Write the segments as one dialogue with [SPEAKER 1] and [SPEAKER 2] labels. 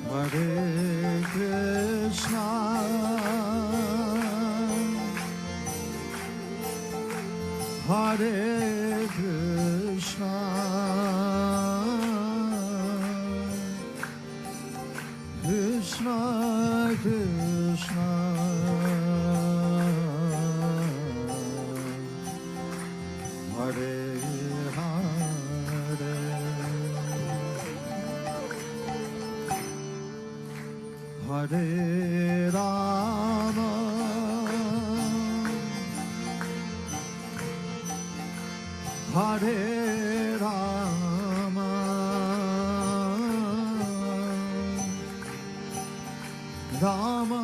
[SPEAKER 1] Hare Krishna, Hare Krishna, Krishna Krishna, Hare Hare, Hare Rama, Hare Rama, Rama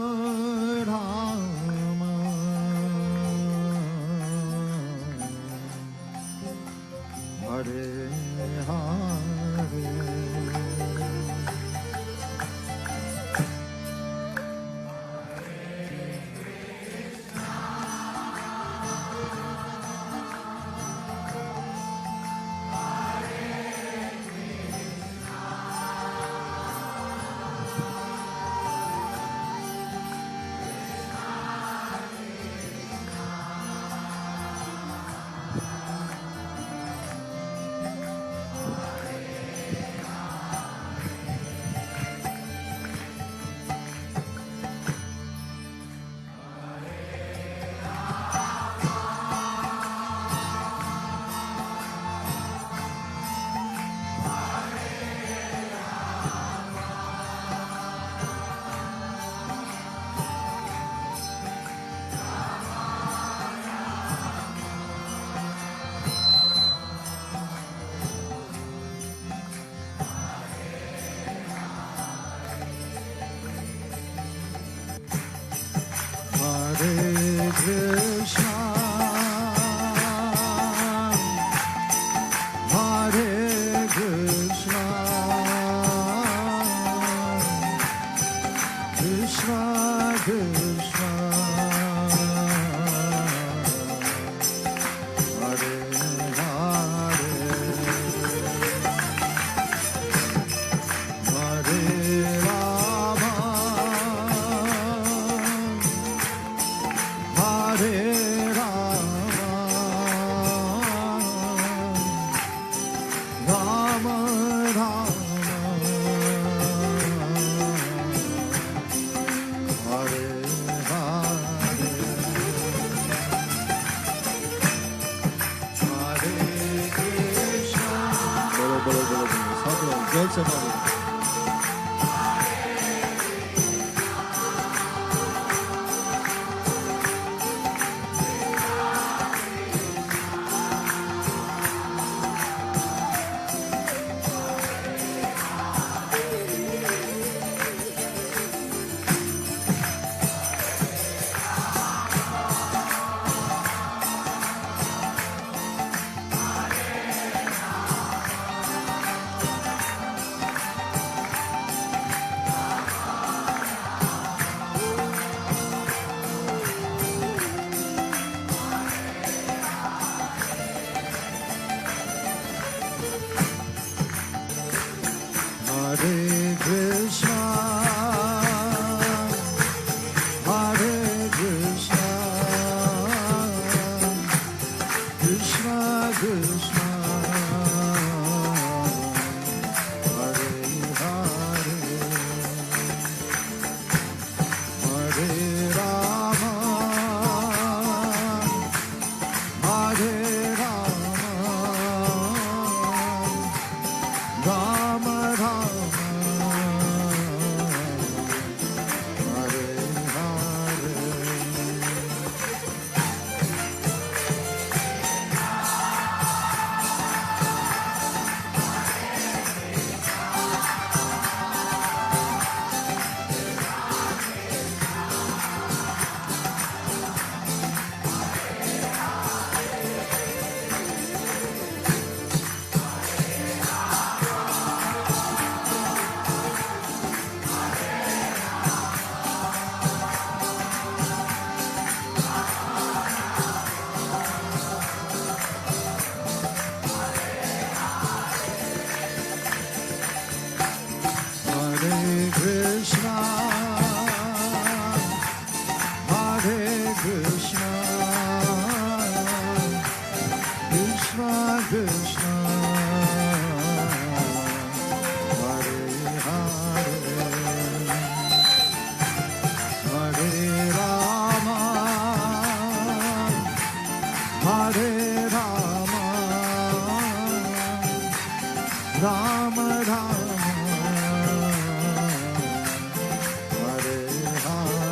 [SPEAKER 1] Rama, Hare Hare, Hare Krishna, Hare Krishna, Krishna Krishna, Hare Hare, Hare Rama, Hare Rama, Rama Rama, Hare Hare, Hare Krishna. बोलो बोलो बोलो बोलो साधु जोर से बोलो. Hare Krishna, Hare Krishna, Krishna Krishna, Hare Hare, Hare Rama, Hare Rama, Rama Rama, Hare Hare, Hare Rama, Rama Rama, Hare Hare.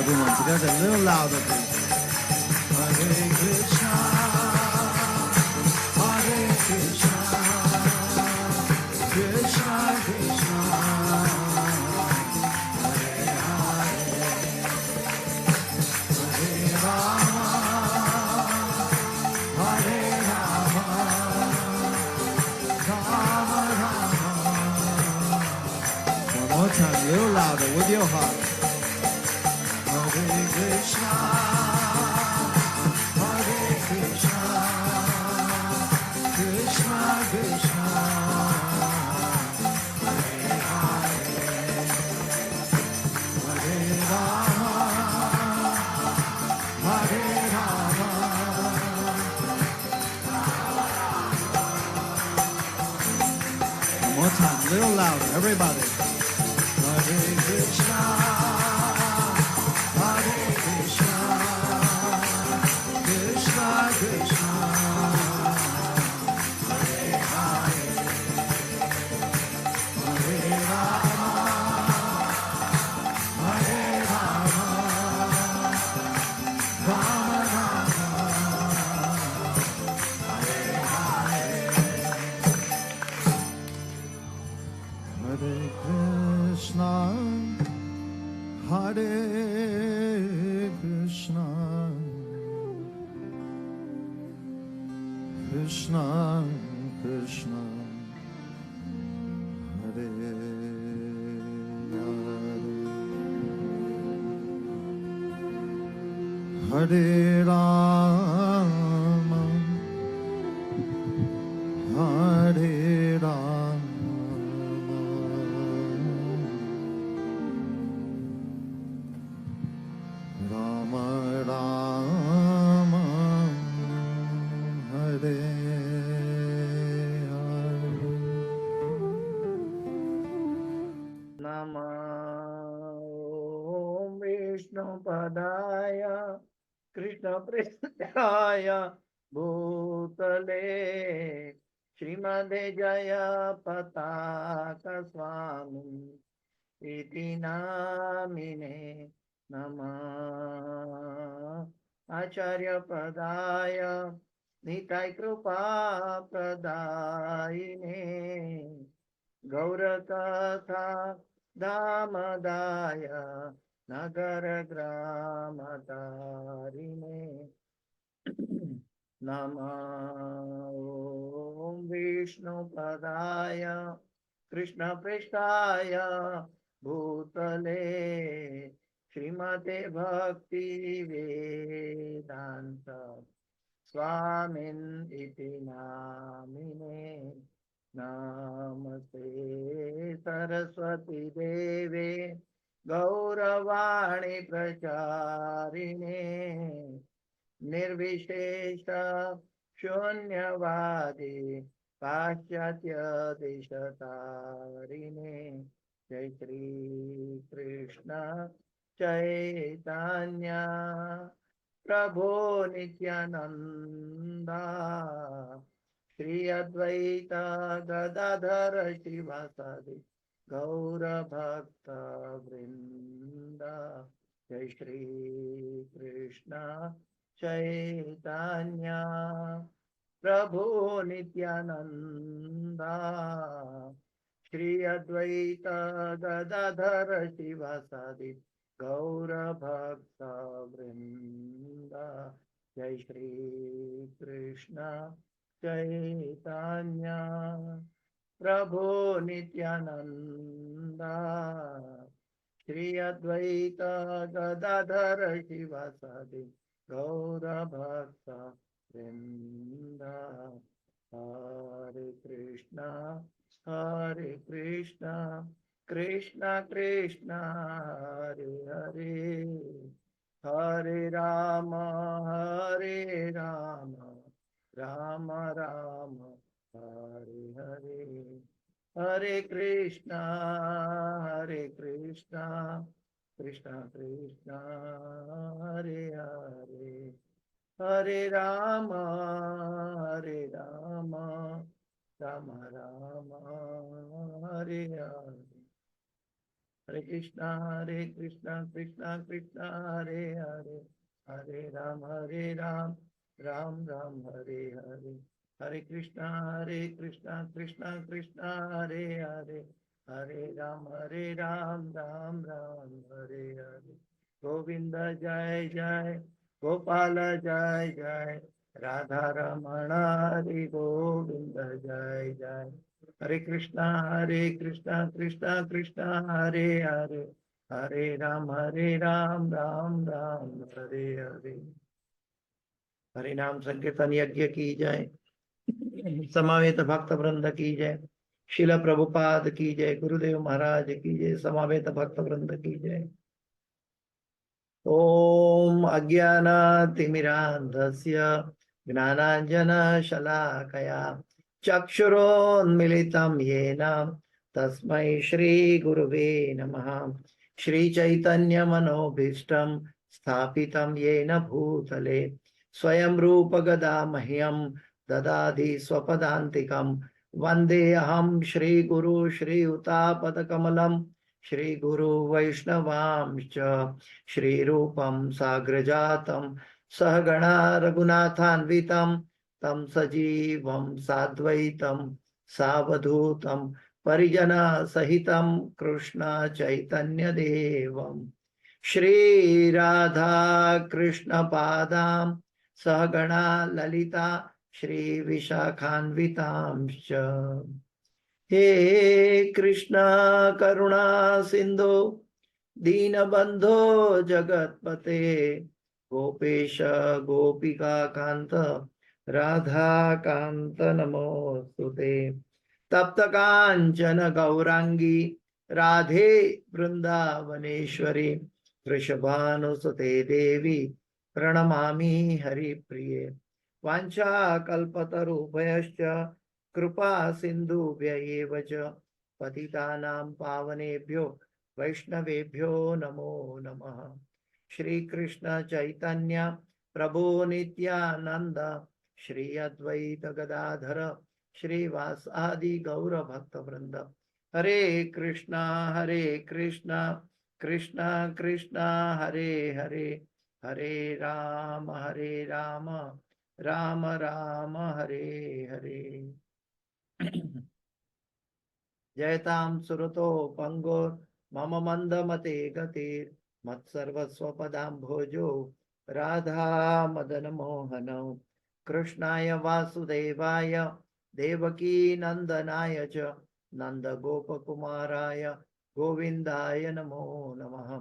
[SPEAKER 1] Everyone together, a little louder, please. Hare Krishna, Hare Krishna, Krishna Krishna, Hare Hare, Hare Rama, Hare Rama, Rama Rama. One more time, a little louder with your heart. Hare Krishna, Hare Krishna, Krishna Krishna, Hare Hare, Hare Rama, Hare Rama, one more time, a little louder, everybody. Hare Krishna, Hare Krishna, Krishna Krishna, Hare Hare, Hare Rama, Hare Krishna, Krishna Krishna, Hare Hare, Hare Rama, Hare Rama, Rama Rama, Hare Hare.
[SPEAKER 2] नमो विष्णुपदाय कृष्णप्रेष्ठाय भूतले श्रीमते जय पताका स्वामी इति नामिने नमः आचार्यपदाय निताय कृपा प्रदायिने गौरकथा दामदाय नगर ग्रामतारिणे नमः विष्णुपदाय कृष्णप्रेष्ठाय भूतले श्रीमते भक्ति वेदांत स्वामिन् इति नामिने नमस्ते सरस्वती देवे गौरवाणी प्रचारिणे निर्विशेष शून्यवादी पाश्चात्य देशतारिणे जय श्री कृष्ण चैतन्य प्रभो नित्यानंदा श्री अद्वैत गदाधर शिवासादि गौर भक्त वृंद जय श्री कृष्ण चैतन्य प्रभु नित्यानंदा श्री अद्वैत गदाधर शिवासादि गौर भक्त वृंद जय श्री कृष्ण चैतन्य प्रभु नित्यानंदा श्री अद्वैत गदाधर शिवासादि गौर भक्त वृंद हरे कृष्णा कृष्णा कृष्णा हरे हरे हरे राम राम राम हरे हरे हरे कृष्णा कृष्णा कृष्णा हरे हरे हरे राम राम राम हरे हरे हरे कृष्णा कृष्णा कृष्णा हरे हरे हरे राम राम राम हरे हरे हरे कृष्णा कृष्णा हरे हरे हरे राम राम राम हरे हरे गोविंद जय जय गोपाल जय जय राधा रमण हरि गोविंद जय जय हरे कृष्णा कृष्णा हरे हरे हरे राम राम राम हरे हरे हरि नाम संकीर्तन यज्ञ की जय समावेत भक्त वृंद की जय शिल प्रभुपाद की जय गुरुदेव महाराज की जय समावेत भक्त वृंद की जय ओम अज्ञानतिमिरान्धस्य ज्ञानाञ्जनशलाकया चक्षुरोन्मिलितं येन तस्मै श्रीगुरुवे नमः श्रीचैतन्यमनोभीष्टं स्थापितं येन भूतले स्वयं रूप गदा मह्यं ददाति स्वपदान्तिकं वन्देऽहं श्रीगुरु श्रीयुतापदकमलं श्रीगुरु वैष्णवांश्च श्रीरूपं साग्रजातं सहगणा रघुनाथान्वितं तं सजीवं साद्वैतं सावधूतं परिजना सहितं कृष्ण चैतन्यदेवं श्री राधा कृष्ण पादां सहगणा ललिता श्री विशाखान्वितांश्च। हे कृष्ण करुणा सिंधु दीनबंधो जगतपते गोपेश गोपिका कांत राधा कांत नमोस्तुते। तप्त कांचन गौरांगी राधे वृंदावनेश्वरी वृषभानुसुते देवी प्रणमामि हरिप्रिये। वाञ्छाकल्पतरुभ्यश्च कृपा सिन्धुभ्य एव च पतितानां पावनेभ्यो वैष्णवेभ्यो नमो नमः। श्री कृष्ण चैतन्य प्रभु नित्यानंद श्री अद्वैत गदाधर श्रीवासादि गौर भक्त वृंद। हरे कृष्णा कृष्णा कृष्णा हरे हरे, हरे राम राम राम हरे हरे। जयतां सुरतो पंगोर मम मंदमते गतिर मत्सर्वस्वपदाम्भोजो राधा मदन मोहन। कृष्णाय वासुदेवाय देवकी नंदनाय च नंद गोपकुमाराय गोविंदाय नमो नमः,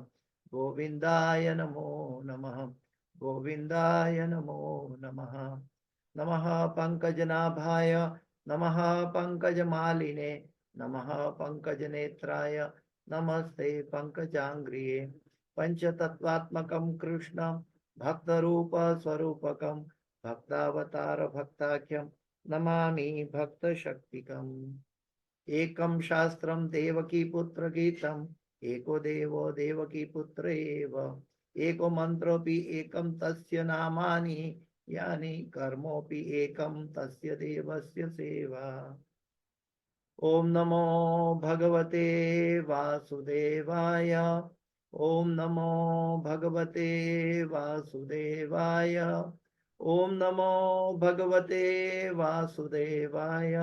[SPEAKER 2] गोविंदाय नमो नमः, गोविंदाय नमो नमः। नमः पंकजनाभाय नमः पंकजमालिने नमः पंकजनेत्राय नमस्ते पंकजांग्रिये। पंचतत्वात्मकं कृष्ण भक्तरूप स्वरूपकं भक्तावतार भक्ताख्यं नमामि भक्तशक्तिकम्। एकं शास्त्रं देवकी पुत्र गीतम् एको देवो देवकी पुत्र एव एको मंत्रोऽपि एकं तस्य नामानि यानि कर्मोऽपि एकं तस्य देवस्य सेवा। ओम नमो भगवते वासुदेवाय, ओम नमो भगवते वासुदेवाय, ओम नमो भगवते वासुदेवाय।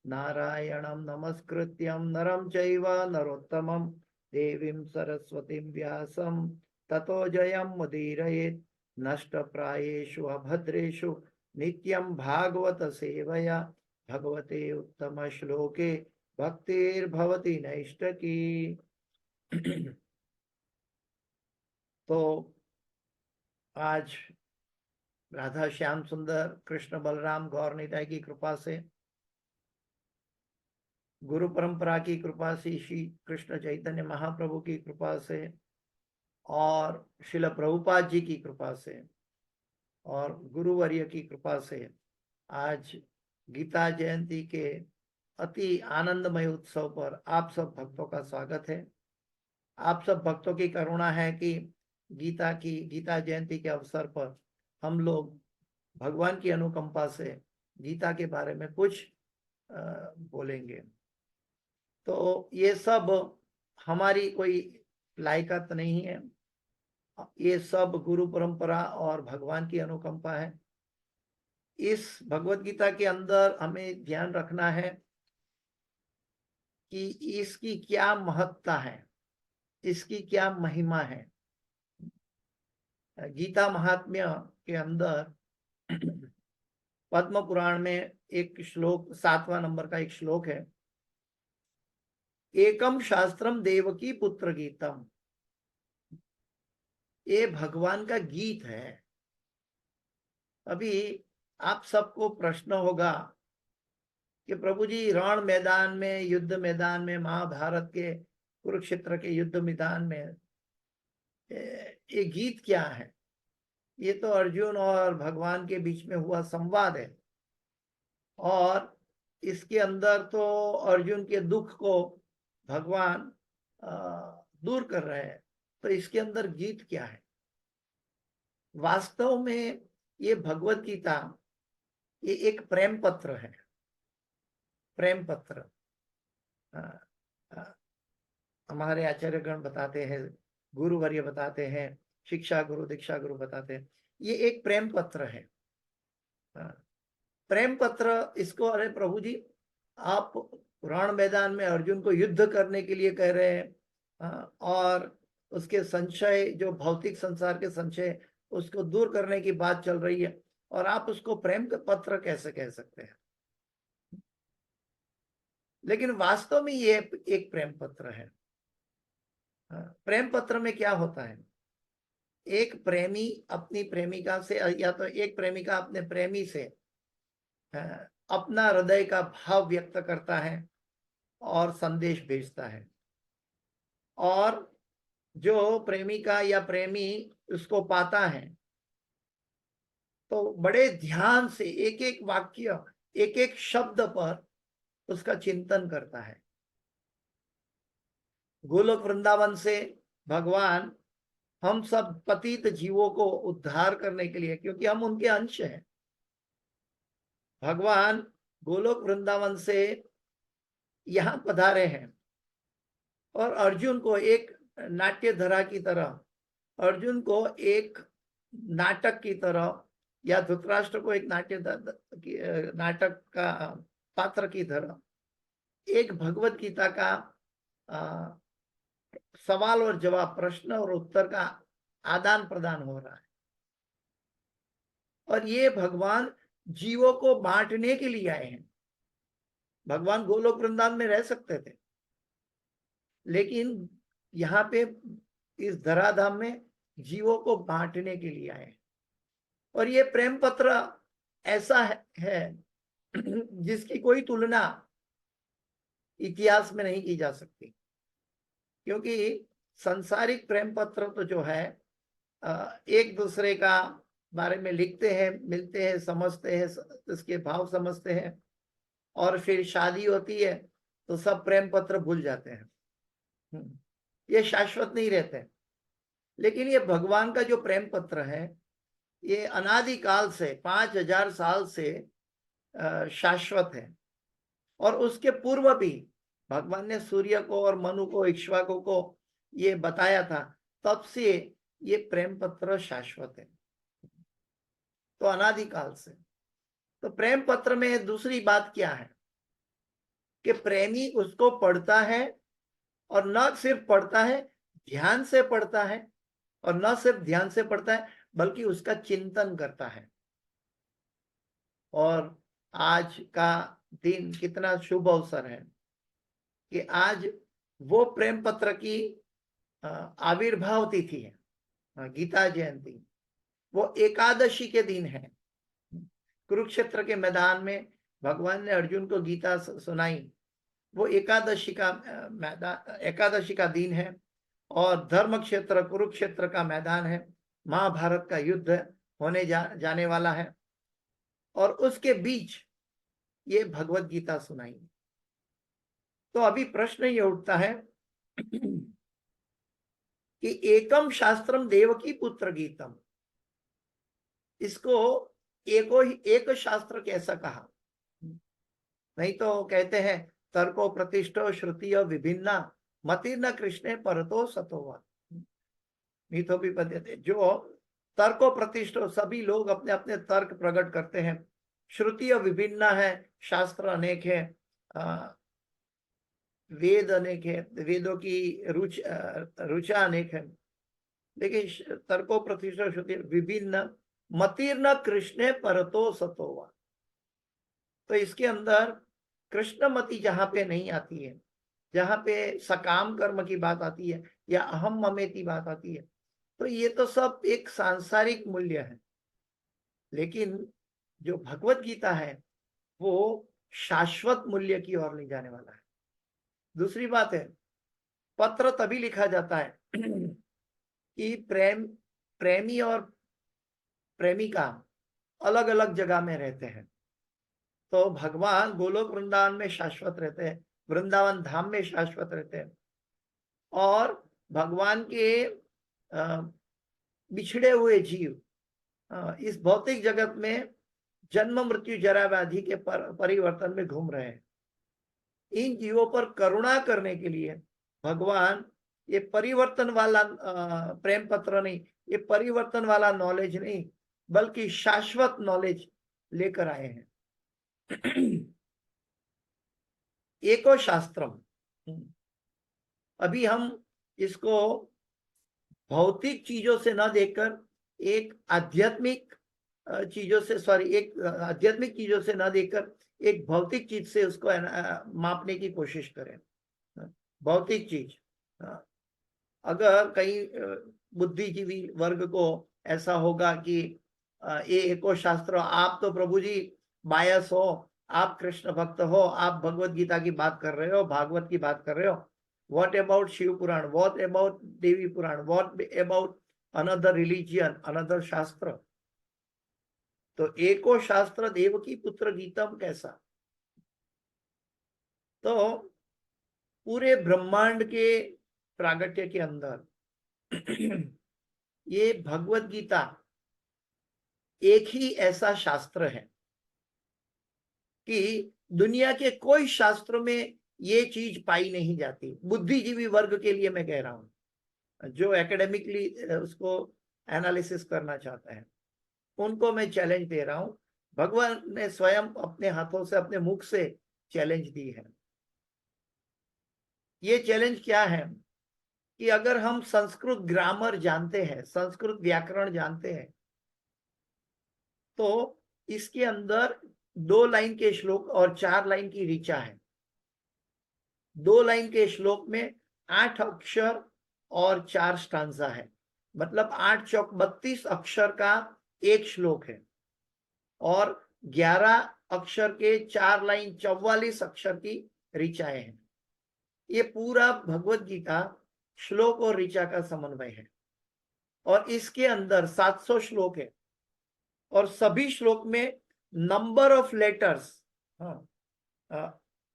[SPEAKER 2] नारायणं नमस्कृत्यं नरं चैव नरोत्तमं देवीं सरस्वतीं व्यासं ततो जयं मुदीरयेत्। नष्टप्रायेषु अभद्रेषु नित्यं भागवत सेवया भगवते उत्तम श्लोके भक्तिर्भवति नैष्टकी। तो आज राधा श्याम सुंदर कृष्ण बलराम गौर निताई की कृपा से, गुरु परंपरा की कृपा से, श्री कृष्ण चैतन्य महाप्रभु की कृपा से और शिल प्रभुपाद जी की कृपा से और गुरुवर्य की कृपा से आज गीता जयंती के अति आनंदमय उत्सव पर आप सब भक्तों का स्वागत है। आप सब भक्तों की करुणा है कि गीता जयंती के अवसर पर हम लोग भगवान की अनुकंपा से गीता के बारे में कुछ बोलेंगे। तो ये सब हमारी कोई लायकात नहीं है, ये सब गुरु परंपरा और भगवान की अनुकंपा है। इस भगवत गीता के अंदर हमें ध्यान रखना है कि इसकी क्या महत्ता है, इसकी क्या महिमा है। गीता महात्म्य के अंदर पद्म पुराण में एक श्लोक 7वां नंबर का एक श्लोक है, एकम शास्त्रम देवकी पुत्र गीतम। ये भगवान का गीत है। अभी आप सबको प्रश्न होगा कि प्रभु जी रण मैदान में, युद्ध मैदान में, महाभारत के कुरुक्षेत्र के युद्ध मैदान में ये गीत क्या है? ये तो अर्जुन और भगवान के बीच में हुआ संवाद है और इसके अंदर तो अर्जुन के दुख को भगवान दूर कर रहे हैं। तो इसके अंदर गीत क्या है? वास्तव में ये भगवत गीता ये एक प्रेम पत्र है। प्रेम पत्र हमारे आचार्यगण बताते हैं, गुरुवर्य बताते हैं, शिक्षा गुरु दीक्षा गुरु बताते हैं, ये एक प्रेम पत्र है। प्रेम पत्र इसको, अरे प्रभु जी आप रण मैदान में अर्जुन को युद्ध करने के लिए कह रहे हैं और उसके संशय, जो भौतिक संसार के संशय, उसको दूर करने की बात चल रही है, और आप उसको प्रेम का पत्र कैसे कह सकते हैं? लेकिन वास्तव में ये एक प्रेम पत्र है। प्रेम पत्र में क्या होता है? एक प्रेमी अपनी प्रेमिका से, या तो एक प्रेमिका अपने प्रेमी से अपना हृदय का भाव व्यक्त करता है और संदेश भेजता है, और जो प्रेमिका या प्रेमी उसको पाता है तो बड़े ध्यान से एक एक वाक्य, एक एक शब्द पर उसका चिंतन करता है। गोलोक वृंदावन से भगवान हम सब पतित जीवों को उद्धार करने के लिए, क्योंकि हम उनके अंश हैं, भगवान गोलोक वृंदावन से यहाँ पधारे हैं, और अर्जुन को एक नाट्य धरा की तरह, अर्जुन को एक नाटक की तरह, या धृतराष्ट्र को एक नाटक का पात्र की तरह एक भगवत गीता का सवाल और जवाब, प्रश्न और उत्तर का आदान प्रदान हो रहा है। और ये भगवान जीवों को बांटने के लिए आए हैं। भगवान गोलोक वृंदावन में रह सकते थे, लेकिन यहाँ पे इस धराधाम में जीवों को बांटने के लिए आए। और ये प्रेम पत्र ऐसा है जिसकी कोई तुलना इतिहास में नहीं की जा सकती, क्योंकि सांसारिक प्रेम पत्र तो जो है एक दूसरे का बारे में लिखते हैं, मिलते हैं, समझते हैं, उसके भाव समझते हैं, और फिर शादी होती है तो सब प्रेम पत्र भूल जाते हैं। ये शाश्वत नहीं रहते। लेकिन ये भगवान का जो प्रेम पत्र है, ये अनादिकाल से 5000 साल से शाश्वत है। और उसके पूर्व भी भगवान ने सूर्य को और मनु को, इक्ष्वाकु को ये बताया था, तब से ये प्रेम पत्र शाश्वत है, तो अनादिकाल से। तो प्रेम पत्र में दूसरी बात क्या है कि प्रेमी उसको पढ़ता है, और न सिर्फ पढ़ता है, ध्यान से पढ़ता है, और न सिर्फ ध्यान से पढ़ता है बल्कि उसका चिंतन करता है। और आज का दिन कितना शुभ अवसर है कि आज वो प्रेम पत्र की आविर्भाव तिथि है, गीता जयंती। वो एकादशी के दिन है। कुरुक्षेत्र के मैदान में भगवान ने अर्जुन को गीता सुनाई, वो एकादशी का दिन है। और धर्म क्षेत्र कुरुक्षेत्र का मैदान है, महाभारत का युद्ध होने जाने वाला है, और उसके बीच ये भगवत गीता सुनाई। तो अभी प्रश्न ये उठता है कि एकम शास्त्रम देवकी पुत्र गीतम, इसको एक शास्त्र कैसा कहा? नहीं तो कहते हैं तर्को प्रतिष्ठो श्रुतियो विभिन्ना मतिर्न कृष्णे परतो सतोवा, मिथो भी पद्यते। जो तर्को प्रतिष्ठो, सभी लोग अपने अपने तर्क प्रकट करते हैं, श्रुतियो विभिन्ना है, शास्त्र अनेक है, वेद अनेक है, वेदों की रुचा अनेक है, लेकिन तर्को प्रतिष्ठा श्रुति विभिन्न मतिर्न कृष्णे परतो सतोवा। तो इसके अंदर कृष्णमति जहां पे नहीं आती है, जहां पे सकाम कर्म की बात आती है या अहम ममेती बात आती है, तो ये तो सब एक सांसारिक मूल्य है। लेकिन जो भगवत गीता है वो शाश्वत मूल्य की ओर ले जाने वाला है। दूसरी बात है, पत्र तभी लिखा जाता है कि प्रेमी और प्रेमिका अलग अलग जगह में रहते हैं। तो भगवान गोलोक वृंदावन में शाश्वत रहते हैं, वृंदावन धाम में शाश्वत रहते हैं, और भगवान के बिछड़े हुए जीव इस भौतिक जगत में जन्म मृत्यु जरा व्याधि के परिवर्तन में घूम रहे हैं। इन जीवों पर करुणा करने के लिए भगवान ये परिवर्तन वाला प्रेम पत्र नहीं, ये परिवर्तन वाला नॉलेज नहीं, बल्कि शाश्वत नॉलेज लेकर आए हैं। एको शास्त्रम, अभी हम इसको भौतिक चीजों से न देखकर एक आध्यात्मिक आध्यात्मिक चीजों से न देखकर एक भौतिक चीज से उसको मापने की कोशिश करें। भौतिक चीज, अगर कहीं बुद्धिजीवी वर्ग को ऐसा होगा कि ये एको शास्त्र, आप तो प्रभु जी बायस हो, आप कृष्ण भक्त हो, आप भगवत गीता की बात कर रहे हो, भागवत की बात कर रहे हो, what about Shiv Puran, what about Devi Puran, what about another religion, another shastra. तो एको शास्त्र देवकी पुत्र गीतम कैसा? तो पूरे ब्रह्मांड के प्रागट्य के अंदर ये भगवत गीता एक ही ऐसा शास्त्र है कि दुनिया के कोई शास्त्र में ये चीज पाई नहीं जाती। बुद्धिजीवी वर्ग के लिए मैं कह रहा हूं, जो एकेडमिकली उसको एनालिसिस करना चाहता है, उनको मैं चैलेंज दे रहा हूं। भगवान ने स्वयं अपने हाथों से, अपने मुख से चैलेंज दी है। ये चैलेंज क्या है कि अगर हम संस्कृत ग्रामर जानते हैं, संस्कृत व्याकरण जानते हैं, तो इसके अंदर 2 लाइन के श्लोक और 4 लाइन की ऋचा है। 2 लाइन के श्लोक में 8 अक्षर और 4 स्टांजा है, मतलब 8 चौक 32 अक्षर का एक श्लोक है, और 11 अक्षर के 4 लाइन 44 अक्षर की ऋचाएं हैं। ये पूरा भगवत गीता श्लोक और ऋचा का समन्वय है, और इसके अंदर 700 श्लोक है, और सभी श्लोक में नंबर ऑफ लेटर्स,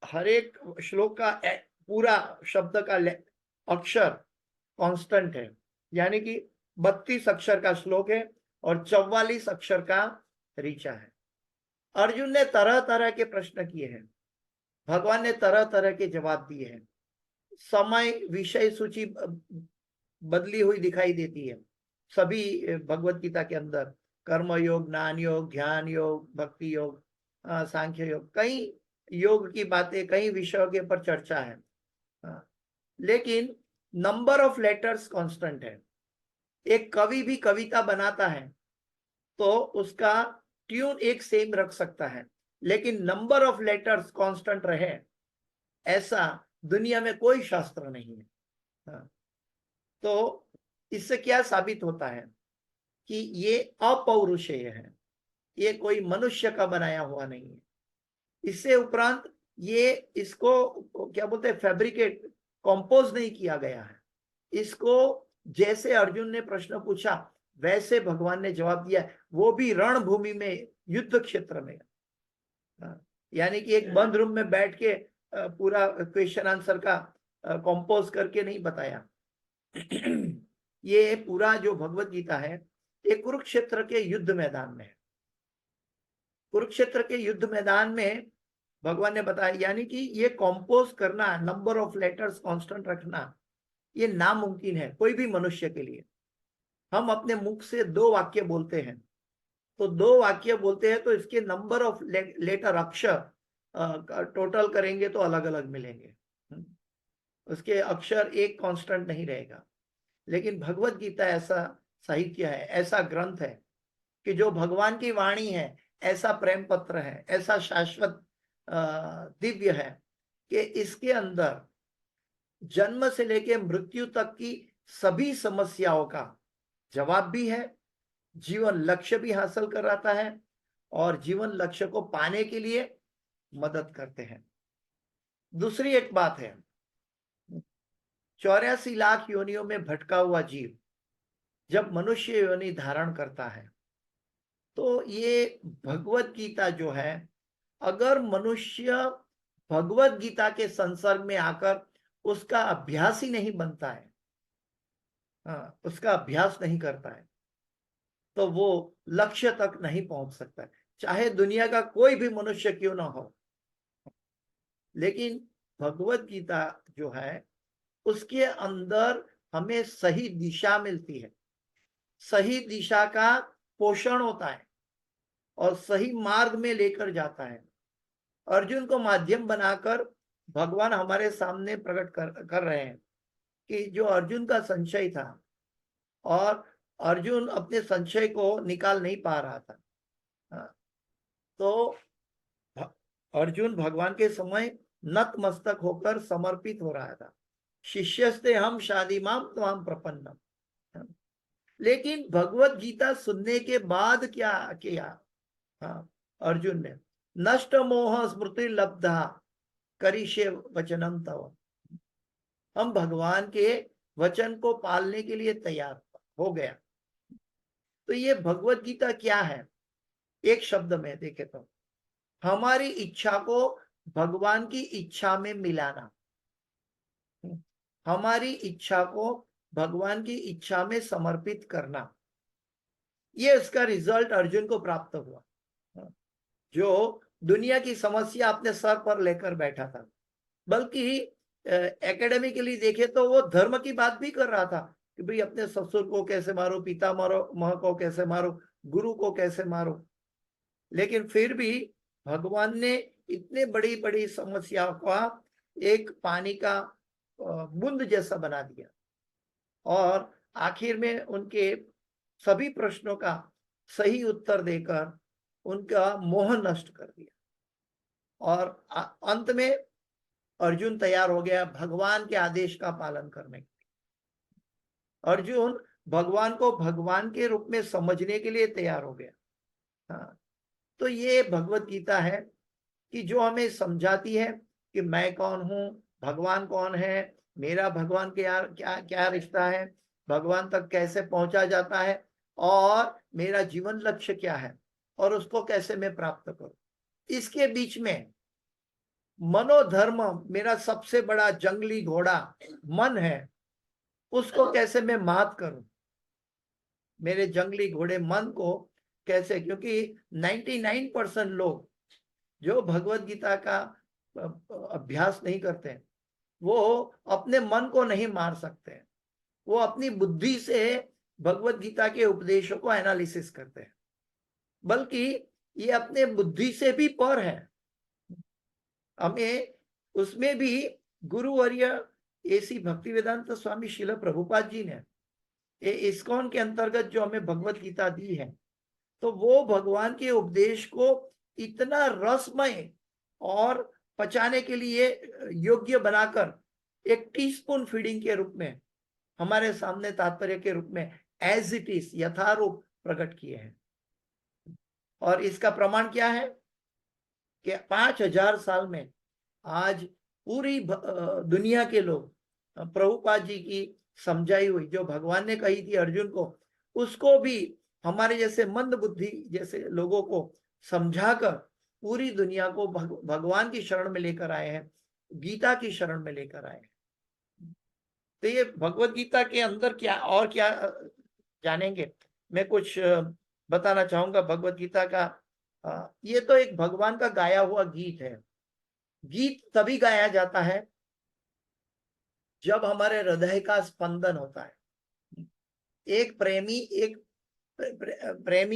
[SPEAKER 2] हर एक श्लोक का पूरा शब्द का अक्षर कांस्टेंट है, यानी कि 32 अक्षर का श्लोक है और 44 अक्षर का ऋचा है। अर्जुन ने तरह तरह के प्रश्न किए हैं, भगवान ने तरह तरह के जवाब दिए हैं। समय विषय सूची बदली हुई दिखाई देती है सभी भगवत गीता के अंदर। कर्म योग, ज्ञान योग, ध्यान योग, भक्ति योग, सांख्य योग, कई योग की बातें, कई विषयों के ऊपर चर्चा है, लेकिन नंबर ऑफ लेटर्स कांस्टेंट है। एक कवि भी कविता बनाता है तो उसका ट्यून एक सेम रख सकता है, लेकिन नंबर ऑफ लेटर्स कांस्टेंट रहे, ऐसा दुनिया में कोई शास्त्र नहीं है। तो इससे क्या साबित होता है कि ये अपौरुषेय है, ये कोई मनुष्य का बनाया हुआ नहीं है। इससे उपरांत ये इसको क्या बोलते हैं, फैब्रिकेट, कंपोज नहीं किया गया है। इसको जैसे अर्जुन ने प्रश्न पूछा वैसे भगवान ने जवाब दिया, वो भी रणभूमि में, युद्ध क्षेत्र में। यानी कि एक बंद रूम में बैठ के पूरा क्वेश्चन आंसर का कंपोज करके नहीं बताया। ये पूरा जो भगवत गीता है, ये कुरुक्षेत्र के युद्ध मैदान में है। कुरुक्षेत्र के युद्ध मैदान में भगवान ने बताया, यानी कि ये कंपोज करना, नंबर ऑफ लेटर्स कांस्टेंट रखना, ये नामुमकिन है कोई भी मनुष्य के लिए। हम अपने मुख से 2 वाक्य बोलते हैं, तो 2 वाक्य बोलते हैं तो इसके नंबर ऑफ लेटर, अक्षर टोटल करेंगे तो अलग अलग मिलेंगे। उसके अक्षर एक कांस्टेंट नहीं रहेगा। लेकिन भगवत गीता ऐसा साहित्य है, ऐसा ग्रंथ है कि जो भगवान की वाणी है, ऐसा प्रेम पत्र है, ऐसा शाश्वत दिव्य है कि इसके अंदर जन्म से लेकर मृत्यु तक की सभी समस्याओं का जवाब भी है, जीवन लक्ष्य भी हासिल कराता है, और जीवन लक्ष्य को पाने के लिए मदद करते हैं। दूसरी एक बात है, 84 लाख योनियों में भटका हुआ जीव जब मनुष्य योनि धारण करता है, तो ये भगवत गीता जो है, अगर मनुष्य भगवत गीता के संसर्ग में आकर उसका अभ्यास ही नहीं बनता है, उसका अभ्यास नहीं करता है, तो वो लक्ष्य तक नहीं पहुंच सकता है, चाहे दुनिया का कोई भी मनुष्य क्यों ना हो। लेकिन भगवत गीता जो है, उसके अंदर हमें सही दिशा मिलती है, सही दिशा का पोषण होता है और सही मार्ग में लेकर जाता है। अर्जुन को माध्यम बनाकर भगवान हमारे सामने प्रकट कर रहे हैं कि जो अर्जुन का संशय था और अर्जुन अपने संशय को निकाल नहीं पा रहा था। हाँ, तो अर्जुन भगवान के समय नतमस्तक होकर समर्पित हो रहा था। शिष्यस्ते हम शादीमाम त्वाम प्रपन्नम। लेकिन भगवत गीता सुनने के बाद क्या किया? हाँ, अर्जुन ने नष्ट मोह स्मृति लब्धा करिष्ये वचनम तव। हम भगवान के वचन को पालने के लिए तैयार हो गया। तो ये भगवत गीता क्या है? एक शब्द में देखे तो हमारी इच्छा को भगवान की इच्छा में मिलाना, हमारी इच्छा को भगवान की इच्छा में समर्पित करना, ये इसका रिजल्ट अर्जुन को प्राप्त हुआ। जो दुनिया की समस्या अपने सर पर लेकर बैठा था, बल्कि एकेडमिकली देखे तो वो धर्म की बात भी कर रहा था कि भाई अपने ससुर को कैसे मारो, पिता माँ को कैसे मारो, गुरु को कैसे मारो। लेकिन फिर भी भगवान ने इतने बड़ी बड़ी समस्या का एक पानी का बूंद जैसा बना दिया और आखिर में उनके सभी प्रश्नों का सही उत्तर देकर उनका मोह नष्ट कर दिया। और अंत में अर्जुन तैयार हो गया भगवान के आदेश का पालन करने के लिए। अर्जुन भगवान को भगवान के रूप में समझने के लिए तैयार हो गया। हाँ, तो ये भगवत गीता है कि जो हमें समझाती है कि मैं कौन हूं, भगवान कौन है, मेरा भगवान के यार क्या क्या रिश्ता है, भगवान तक कैसे पहुंचा जाता है और मेरा जीवन लक्ष्य क्या है और उसको कैसे मैं प्राप्त करूं। इसके बीच में मनोधर्म, मेरा सबसे बड़ा जंगली घोड़ा मन है, उसको कैसे मैं मात करूं, मेरे जंगली घोड़े मन को कैसे, क्योंकि 99% लोग जो भगवत गीता का अभ्यास नहीं करते वो अपने मन को नहीं मार सकते, वो अपनी बुद्धि से भगवत गीता के उपदेशों को एनालिसिस करते हैं, बल्कि ये अपने बुद्धि से भी पर है। हमें उसमें भी गुरुवर्य ऐसी भक्ति वेदांत स्वामी श्रील प्रभुपाद जी ने इस्कॉन के अंतर्गत जो हमें भगवत गीता दी है, तो वो भगवान के उपदेश को इतना रसमय और पचाने के लिए योग्य बनाकर एक टीस्पून फीडिंग के रूप में हमारे सामने तात्पर्य के रूप में एज इट इज यथारूप प्रकट किए हैं। और इसका प्रमाण क्या है कि 5000 साल में आज पूरी दुनिया के लोग प्रभुपाद जी की समझाई हुई जो भगवान ने कही थी अर्जुन को, उसको भी हमारे जैसे मंद बुद्धि जैसे लोगों को समझाकर पूरी दुनिया को भगवान की शरण में लेकर आए हैं, गीता की शरण में लेकर आए हैं। तो ये भगवत गीता के अंदर क्या और क्या जानेंगे, मैं कुछ बताना चाहूंगा भगवत गीता का। ये तो एक भगवान का गाया हुआ गीत है। गीत तभी गाया जाता है जब हमारे हृदय का स्पंदन होता है। एक प्रेमी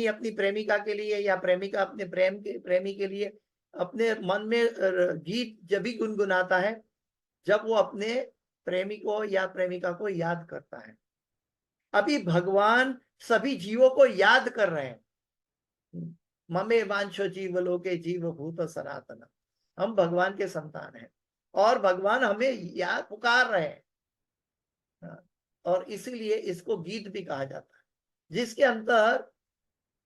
[SPEAKER 2] अपनी प्रेमिका के लिए या प्रेमिका अपने प्रेमी के लिए अपने मन में गीत जब भी गुनगुनाता है जब वो अपने प्रेमी को या प्रेमिका को याद करता है। अभी भगवान सभी जीवों को याद कर रहे हैं। ममे वांछो जीव लोके जीव भूत सनातन, हम भगवान के संतान हैं और भगवान हमें याद पुकार रहे हैं। और इसीलिए इसको गीत भी कहा जाता है, जिसके अंदर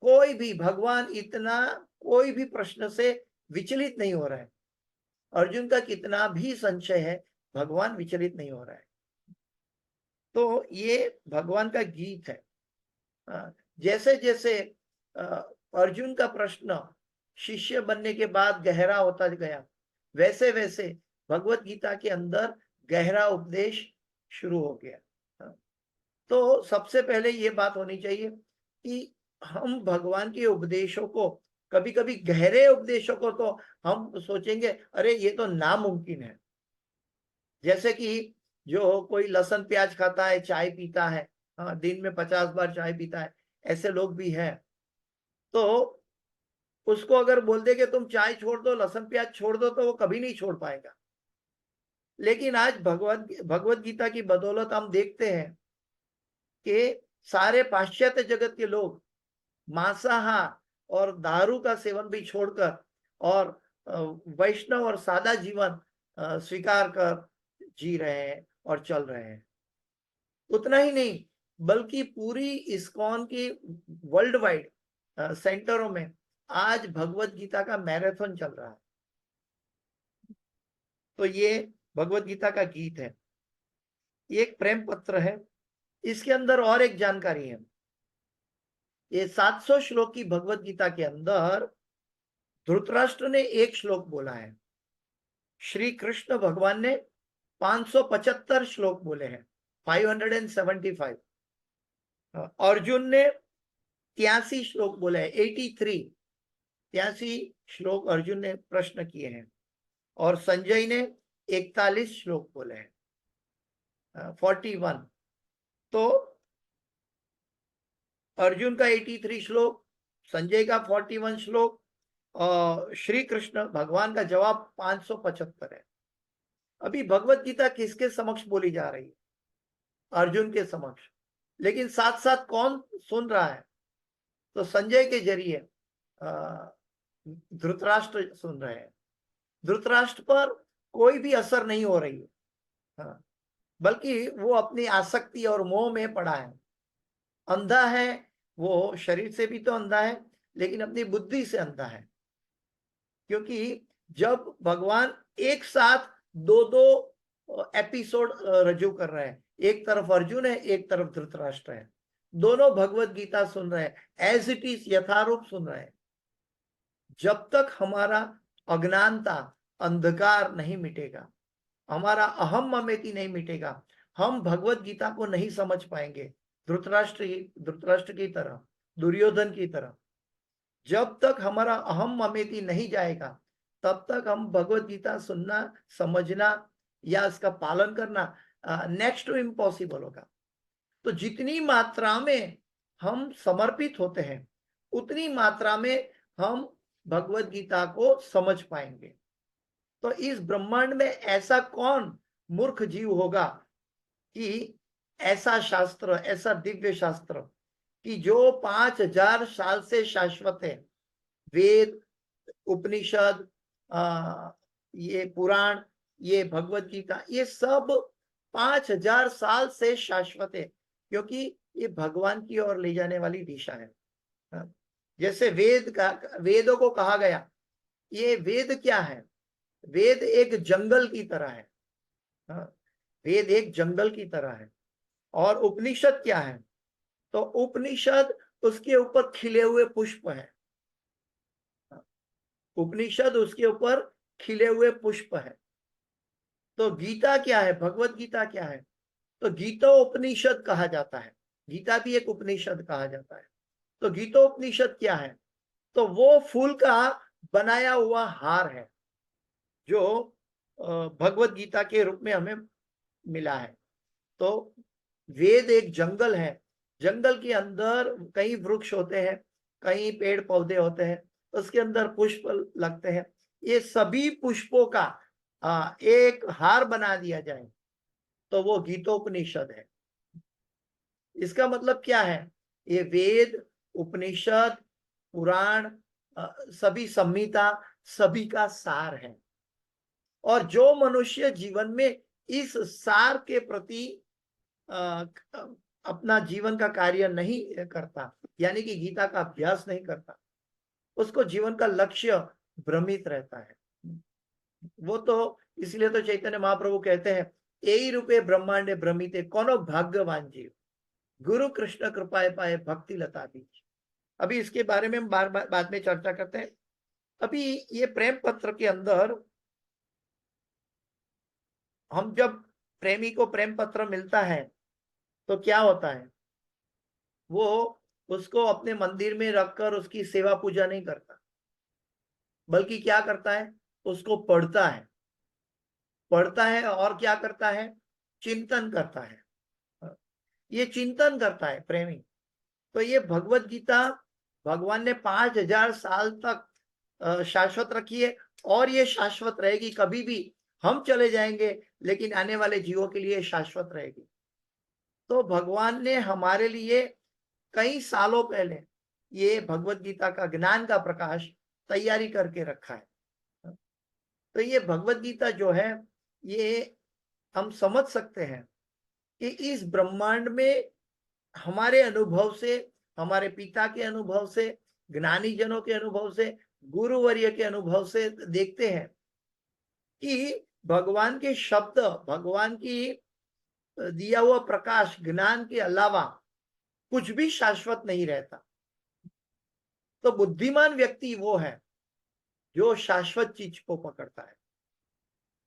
[SPEAKER 2] कोई भी भगवान इतना कोई भी प्रश्न से विचलित नहीं हो रहा है। अर्जुन का कितना भी संशय है, भगवान विचलित नहीं हो रहा है। तो ये भगवान का गीत है। जैसे जैसे अर्जुन का प्रश्न शिष्य बनने के बाद गहरा होता गया, वैसे वैसे भगवत गीता के अंदर गहरा उपदेश शुरू हो गया। तो सबसे पहले ये बात होनी चाहिए कि हम भगवान के उपदेशों को, कभी कभी गहरे उपदेशों को तो हम सोचेंगे अरे ये तो नामुमकिन है। जैसे कि जो कोई लहसुन प्याज खाता है, चाय पीता है, हाँ, दिन में 50 बार चाय पीता है, ऐसे लोग भी हैं। तो उसको अगर बोल दे कि तुम चाय छोड़ दो, लहसुन प्याज छोड़ दो, तो वो कभी नहीं छोड़ पाएगा। लेकिन आज भगवत गीता की बदौलत हम देखते हैं कि सारे पाश्चात्य जगत के लोग मांसाहार और दारू का सेवन भी छोड़कर और वैष्णव और सादा जीवन स्वीकार कर जी रहे हैं और चल रहे हैं। उतना ही नहीं, बल्कि पूरी इस्कॉन की वर्ल्ड वाइड सेंटरों में आज भगवत गीता का मैराथन चल रहा है। तो ये भगवत गीता का गीत है, ये एक प्रेम पत्र है। इसके अंदर और एक जानकारी है, ये 700 श्लोक की भगवत गीता के अंदर धृतराष्ट्र ने एक श्लोक बोला है, श्री कृष्ण भगवान ने 575 श्लोक बोले हैं, 575। अर्जुन ने 83 श्लोक बोले हैं, 83 श्लोक अर्जुन ने प्रश्न किए हैं, और संजय ने 41 श्लोक बोले हैं, 41। तो अर्जुन का 83 श्लोक, संजय का 41 श्लोक, और श्री कृष्ण भगवान का जवाब 575 है। अभी भगवत गीता किसके समक्ष बोली जा रही है? अर्जुन के समक्ष। लेकिन साथ साथ कौन सुन रहा है? तो संजय के जरिए धृतराष्ट्र सुन रहे हैं। धृतराष्ट्र पर कोई भी असर नहीं हो रही है, बल्कि वो अपनी आसक्ति और मोह में पड़ा है, अंधा है। वो शरीर से भी तो अंधा है, लेकिन अपनी बुद्धि से अंधा है। क्योंकि जब भगवान एक साथ दो एपिसोड रजू कर रहे हैं, एक तरफ अर्जुन है, एक तरफ धृतराष्ट्र है, दोनों भगवत गीता सुन रहे हैं, एज इट इज यथारूप सुन रहे हैं। जब तक हमारा अज्ञानता, अंधकार नहीं मिटेगा, हमारा ममेती नहीं मिटेगा, हम भगवत गीता को नहीं समझ पाएंगे। धृतराष्ट्र की तरह, दुर्योधन की तरह, जब तक हमारा ममेती नहीं जाएगा, तब तक हम भगवत गीता सुनना, समझना या इसका पालन करना नेक्स्ट टू इम्पॉसिबल होगा। तो जितनी मात्रा में हम समर्पित होते हैं, उतनी मात्रा में हम भगवत गीता को समझ पाएंगे। तो इस ब्रह्मांड में ऐसा कौन मूर्ख जीव होगा कि ऐसा शास्त्र, ऐसा दिव्य शास्त्र कि जो 5000 साल से शाश्वत है, वेद, उपनिषद, ये पुराण, ये भगवत गीता, ये सब 5000 साल से शाश्वत है, क्योंकि ये भगवान की ओर ले जाने वाली दिशा है। जैसे वेदों को कहा गया, ये वेद क्या है? वेद एक जंगल की तरह है। वेद एक जंगल की तरह है। और उपनिषद क्या है? तो उपनिषद उसके ऊपर खिले हुए पुष्प है। उपनिषद उसके ऊपर खिले हुए पुष्प है। तो गीता क्या है? भगवत गीता क्या है? तो गीतोपनिषद कहा जाता है। गीता भी एक उपनिषद कहा जाता है। तो गीतोपनिषद क्या है? तो वो फूल का बनाया हुआ हार है जो भगवत गीता के रूप में हमें मिला है। तो वेद एक जंगल है, जंगल के अंदर कई वृक्ष होते हैं, कई पेड़ पौधे होते हैं, उसके अंदर पुष्प लगते हैं। ये सभी पुष्पों का एक हार बना दिया जाए तो वो गीतोपनिषद है। इसका मतलब क्या है? ये वेद, उपनिषद, पुराण, सभी संहिता, सभी का सार है। और जो मनुष्य जीवन में इस सार के प्रति अपना जीवन का कार्य नहीं करता, यानी कि गीता का अभ्यास नहीं करता, उसको जीवन का लक्ष्य भ्रमित रहता है। वो तो इसलिए तो चैतन्य महाप्रभु कहते हैं, यही रूपे ब्रह्मांडे भ्रमिते कोनो भाग्यवान जीव, गुरु कृष्ण कृपाए पाए भक्ति लता बीज। अभी इसके बारे में हम बाद में चर्चा करते हैं। अभी ये प्रेम पत्र के अंदर हम जब प्रेमी को प्रेम पत्र मिलता है तो क्या होता है? वो उसको अपने मंदिर में रखकर उसकी सेवा पूजा नहीं करता, बल्कि क्या करता है? उसको पढ़ता है और क्या करता है? चिंतन करता है। ये चिंतन करता है प्रेमी। तो ये भगवत गीता भगवान ने 5000 साल तक शाश्वत रखी है, और ये शाश्वत रहेगी। कभी भी हम चले जाएंगे, लेकिन आने वाले जीवों के लिए शाश्वत रहेगी। तो भगवान ने हमारे लिए कई सालों पहले ये भगवत गीता का ज्ञान का प्रकाश तैयारी करके रखा है। तो ये भगवत गीता जो है, ये हम समझ सकते हैं कि इस ब्रह्मांड में हमारे अनुभव से, हमारे पिता के अनुभव से, ज्ञानी जनों के अनुभव से, गुरुवर्य के अनुभव से देखते हैं कि भगवान के शब्द, भगवान की दिया हुआ प्रकाश, ज्ञान के अलावा कुछ भी शाश्वत नहीं रहता। तो बुद्धिमान व्यक्ति वो है जो शाश्वत चीज को पकड़ता है।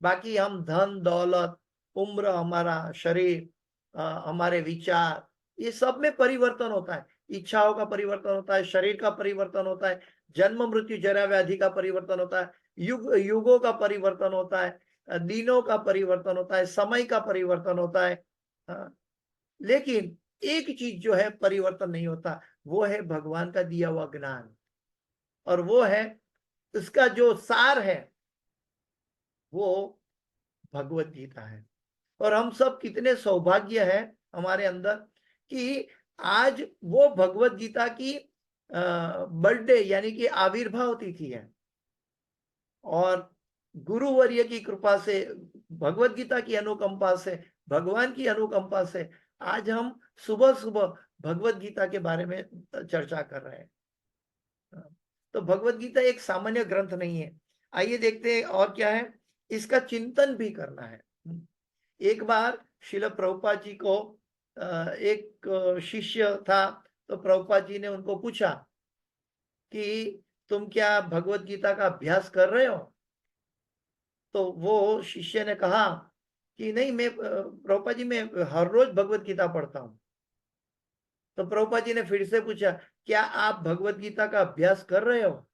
[SPEAKER 2] बाकी हम धन दौलत, उम्र, हमारा शरीर, हमारे विचार, ये सब में परिवर्तन होता है। इच्छाओं का परिवर्तन होता है, शरीर का परिवर्तन होता है, जन्म मृत्यु जरा व्याधि का परिवर्तन होता है, युगों का परिवर्तन होता है, दिनों का परिवर्तन होता है, समय का परिवर्तन होता है। लेकिन एक चीज जो है परिवर्तन नहीं होता, वो है भगवान का दिया हुआ ज्ञान, और वो है, इसका जो सार है वो भगवत गीता है। और हम सब कितने सौभाग्य है हमारे अंदर कि आज वो भगवत गीता की बर्थडे यानी कि आविर्भाव तिथि है। और गुरुवर्य की कृपा से, भगवत गीता की अनुकंपा से, भगवान की अनुकंपा से आज हम सुबह सुबह भगवत गीता के बारे में चर्चा कर रहे हैं। तो भगवत गीता एक सामान्य ग्रंथ नहीं है। आइए देखते हैं और क्या है, इसका चिंतन भी करना है। एक बार श्रील प्रभुपाद जी को एक शिष्य था, तो प्रभुपाद जी ने उनको पूछा कि तुम क्या भगवत गीता का अभ्यास कर रहे हो? तो वो शिष्य ने कहा कि नहीं, मैं प्रभुपाद जी, मैं हर रोज भगवत गीता पढ़ता हूँ। तो प्रभुपाद जी ने फिर से पूछा, क्या आप भगवत गीता का अभ्यास कर रहे हो?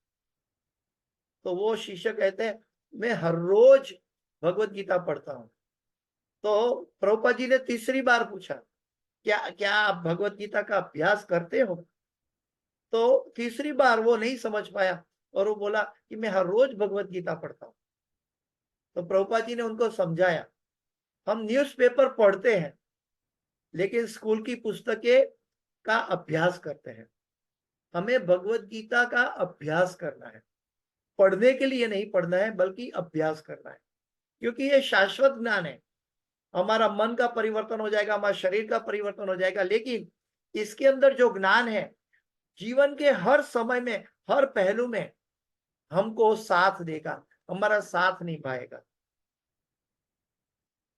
[SPEAKER 2] तो वो शिष्य कहते हैं, मैं हर रोज भगवत गीता पढ़ता हूँ। तो प्रभुपाद जी ने तीसरी बार पूछा, क्या क्या आप भगवत गीता का अभ्यास करते हो? तो तीसरी बार वो नहीं समझ पाया और वो बोला कि मैं हर रोज भगवत गीता पढ़ता हूँ। तो प्रभुपाद जी ने उनको समझाया, हम न्यूज़पेपर पढ़ते हैं लेकिन स्कूल की पुस्तकें का अभ्यास करते हैं। हमें भगवत गीता का अभ्यास करना है, पढ़ने के लिए नहीं पढ़ना है बल्कि अभ्यास करना है, क्योंकि ये शाश्वत ज्ञान है। हमारा मन का परिवर्तन हो जाएगा, हमारा शरीर का परिवर्तन हो जाएगा, लेकिन इसके अंदर जो ज्ञान है जीवन के हर समय में, हर पहलू में हमको साथ देगा, हमारा साथ निभाएगा।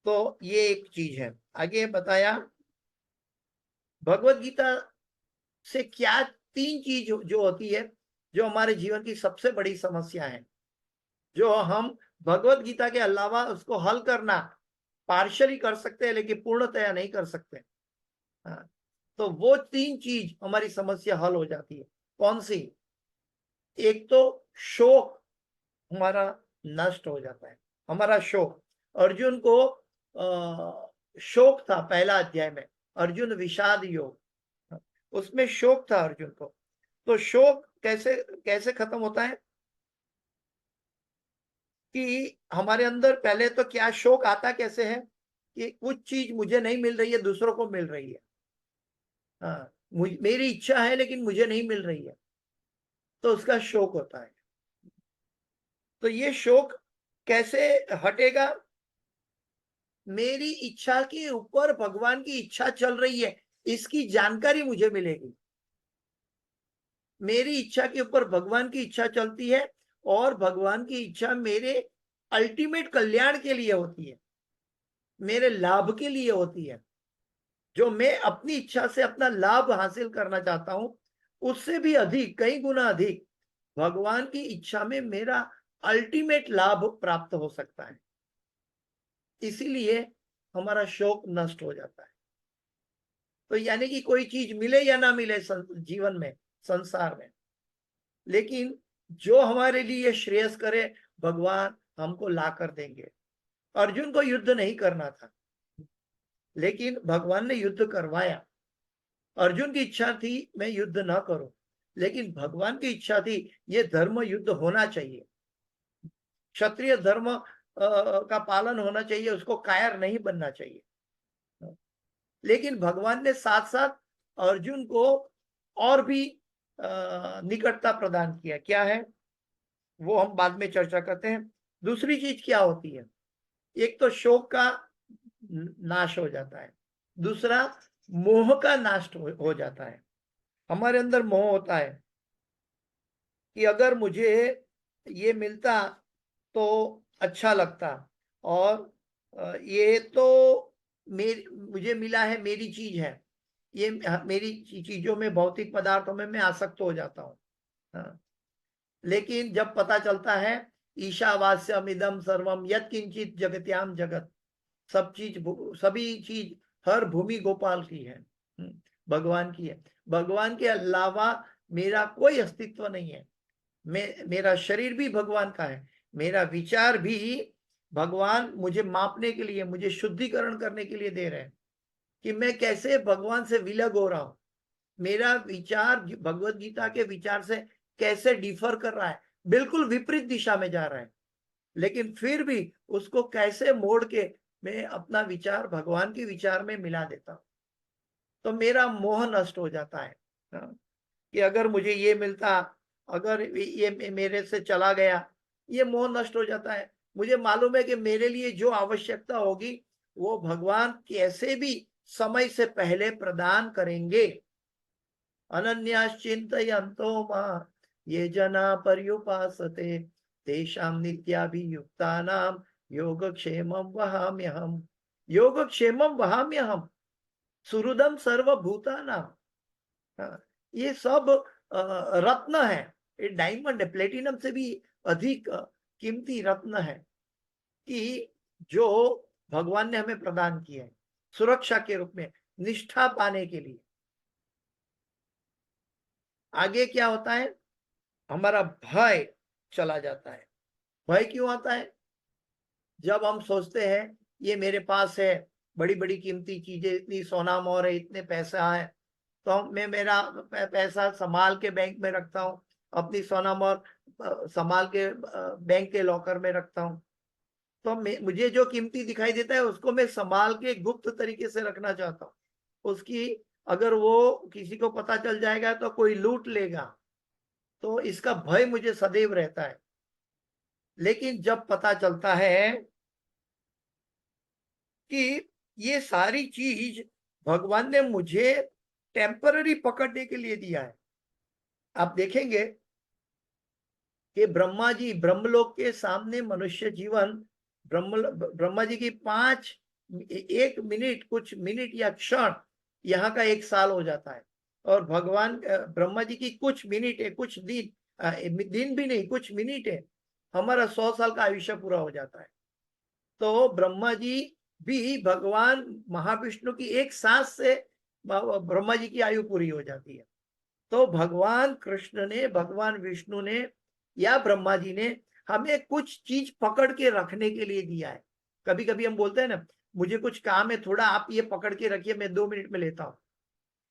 [SPEAKER 2] तो ये एक चीज है। आगे बताया, भगवत गीता से क्या तीन चीज जो होती है, जो हमारे जीवन की सबसे बड़ी समस्या है, जो हम भगवत गीता के अलावा उसको हल करना पार्शियली कर सकते हैं लेकिन पूर्णतया नहीं कर सकते। हाँ, तो वो तीन चीज हमारी समस्या हल हो जाती है। कौन सी? एक तो शोक हमारा नष्ट हो जाता है। हमारा शोक, अर्जुन को शोक था पहला अध्याय में, अर्जुन विषाद योग, उसमें शोक था अर्जुन को। तो शोक कैसे कैसे खत्म होता है कि हमारे अंदर पहले तो क्या शोक आता कैसे है कि कुछ चीज मुझे नहीं मिल रही है, दूसरों को मिल रही है। हाँ, मेरी इच्छा है लेकिन मुझे नहीं मिल रही है, तो उसका शोक होता है। तो ये शोक कैसे हटेगा? मेरी इच्छा के ऊपर भगवान की इच्छा चल रही है, इसकी जानकारी मुझे मिलेगी। मेरी इच्छा के ऊपर भगवान की इच्छा चलती है और भगवान की इच्छा मेरे अल्टीमेट कल्याण के लिए होती है, मेरे लाभ के लिए होती है। जो मैं अपनी इच्छा से अपना लाभ हासिल करना चाहता हूं, उससे भी अधिक, कई गुना अधिक भगवान की इच्छा में मेरा अल्टीमेट लाभ प्राप्त हो सकता है। इसीलिए हमारा शौक नष्ट हो जाता है। तो यानी कि कोई चीज मिले या ना मिले जीवन में, संसार में, लेकिन जो हमारे लिए श्रेयस करे भगवान हमको ला कर देंगे। अर्जुन को युद्ध नहीं करना था लेकिन भगवान ने युद्ध करवाया। अर्जुन की इच्छा थी मैं युद्ध ना करूं, लेकिन भगवान की इच्छा थी ये धर्म युद्ध होना चाहिए, क्षत्रिय धर्म का पालन होना चाहिए, उसको कायर नहीं बनना चाहिए। लेकिन भगवान ने साथ साथ अर्जुन को और भी निकटता प्रदान किया। क्या है वो हम बाद में चर्चा करते हैं। दूसरी चीज क्या होती है, एक तो शोक का नाश हो जाता है, दूसरा मोह का नाश हो जाता है। हमारे अंदर मोह होता है कि अगर मुझे ये मिलता तो अच्छा लगता, और ये तो मुझे मिला है, मेरी चीज है, ये मेरी चीजों में, भौतिक पदार्थों में मैं आसक्त हो जाता हूँ। हाँ। लेकिन जब पता चलता है ईशावास्यम इदम सर्वम यत् किंचित जगत्याम जगत, सभी चीज, हर भूमि गोपाल की है, भगवान की है। भगवान के अलावा मेरा कोई अस्तित्व नहीं है। मेरा शरीर भी भगवान का है, मेरा विचार भी भगवान मुझे मापने के लिए, मुझे शुद्धिकरण करने के लिए दे रहे हैं कि मैं कैसे भगवान से विलग हो रहा हूं। मेरा विचार भगवत गीता के विचार से कैसे डिफर कर रहा है, बिल्कुल विपरीत दिशा में जा रहा है, लेकिन फिर भी उसको कैसे मोड़ के मैं अपना विचार भगवान के विचार में मिला देता हूं, तो मेरा मोह नष्ट हो जाता है। कि अगर मुझे ये मिलता, अगर ये मेरे से चला गया, ये मोह नष्ट हो जाता है। मुझे मालूम है कि मेरे लिए जो आवश्यकता होगी वो भगवान कैसे भी समय से पहले प्रदान करेंगे। अनन्याश्चिन्तयन्तो मां ये जना पर्युपासते तेषां नित्याभियुक्तानां योगक्षेमं वहाम्यहम्। योगक्षेमं वहाम्यहम् सुहृदं सर्वभूतानां। ये सब रत्न है, ये डायमंड है, प्लेटिनम से भी अधिक कीमती रत्न है कि जो भगवान ने हमें प्रदान किया है सुरक्षा के रूप में, निष्ठा पाने के लिए। आगे क्या होता है, हमारा भय चला जाता है। भय क्यों आता है, जब हम सोचते हैं ये मेरे पास है, बड़ी बड़ी कीमती चीजें, इतनी सोना मोहर है, इतने पैसा है, तो मैं मेरा पैसा संभाल के बैंक में रखता हूँ, अपनी सोना मोहर संभाल के बैंक के लॉकर में रखता हूँ। तो मुझे जो कीमती दिखाई देता है उसको मैं संभाल के गुप्त तरीके से रखना चाहता हूँ। उसकी अगर वो किसी को पता चल जाएगा तो कोई लूट लेगा, तो इसका भय मुझे सदैव रहता है। लेकिन जब पता चलता है कि ये सारी चीज भगवान ने मुझे टेम्पररी पकड़ने के लिए दिया है। आप देखेंगे कि ब्रह्मा जी ब्रह्मलोक के सामने मनुष्य जीवन, ब्रह्मा जी की 1 मिनट, कुछ मिनट या क्षण यहाँ का 1 साल हो जाता है। और भगवान ब्रह्मा जी की कुछ मिनट है, कुछ दिन, दिन भी नहीं, कुछ मिनट है, हमारा 100 साल का आयुष्य पूरा हो जाता है। तो ब्रह्मा जी भी भगवान महाविष्णु की एक सांस से ब्रह्मा जी की आयु पूरी हो जाती है। तो भगवान कृष्ण ने, भगवान विष्णु ने या ब्रह्मा जी ने हमें कुछ चीज पकड़ के रखने के लिए दिया है। कभी कभी हम बोलते हैं ना, मुझे कुछ काम है, थोड़ा आप ये पकड़ के रखिए, मैं 2 मिनट में लेता हूं,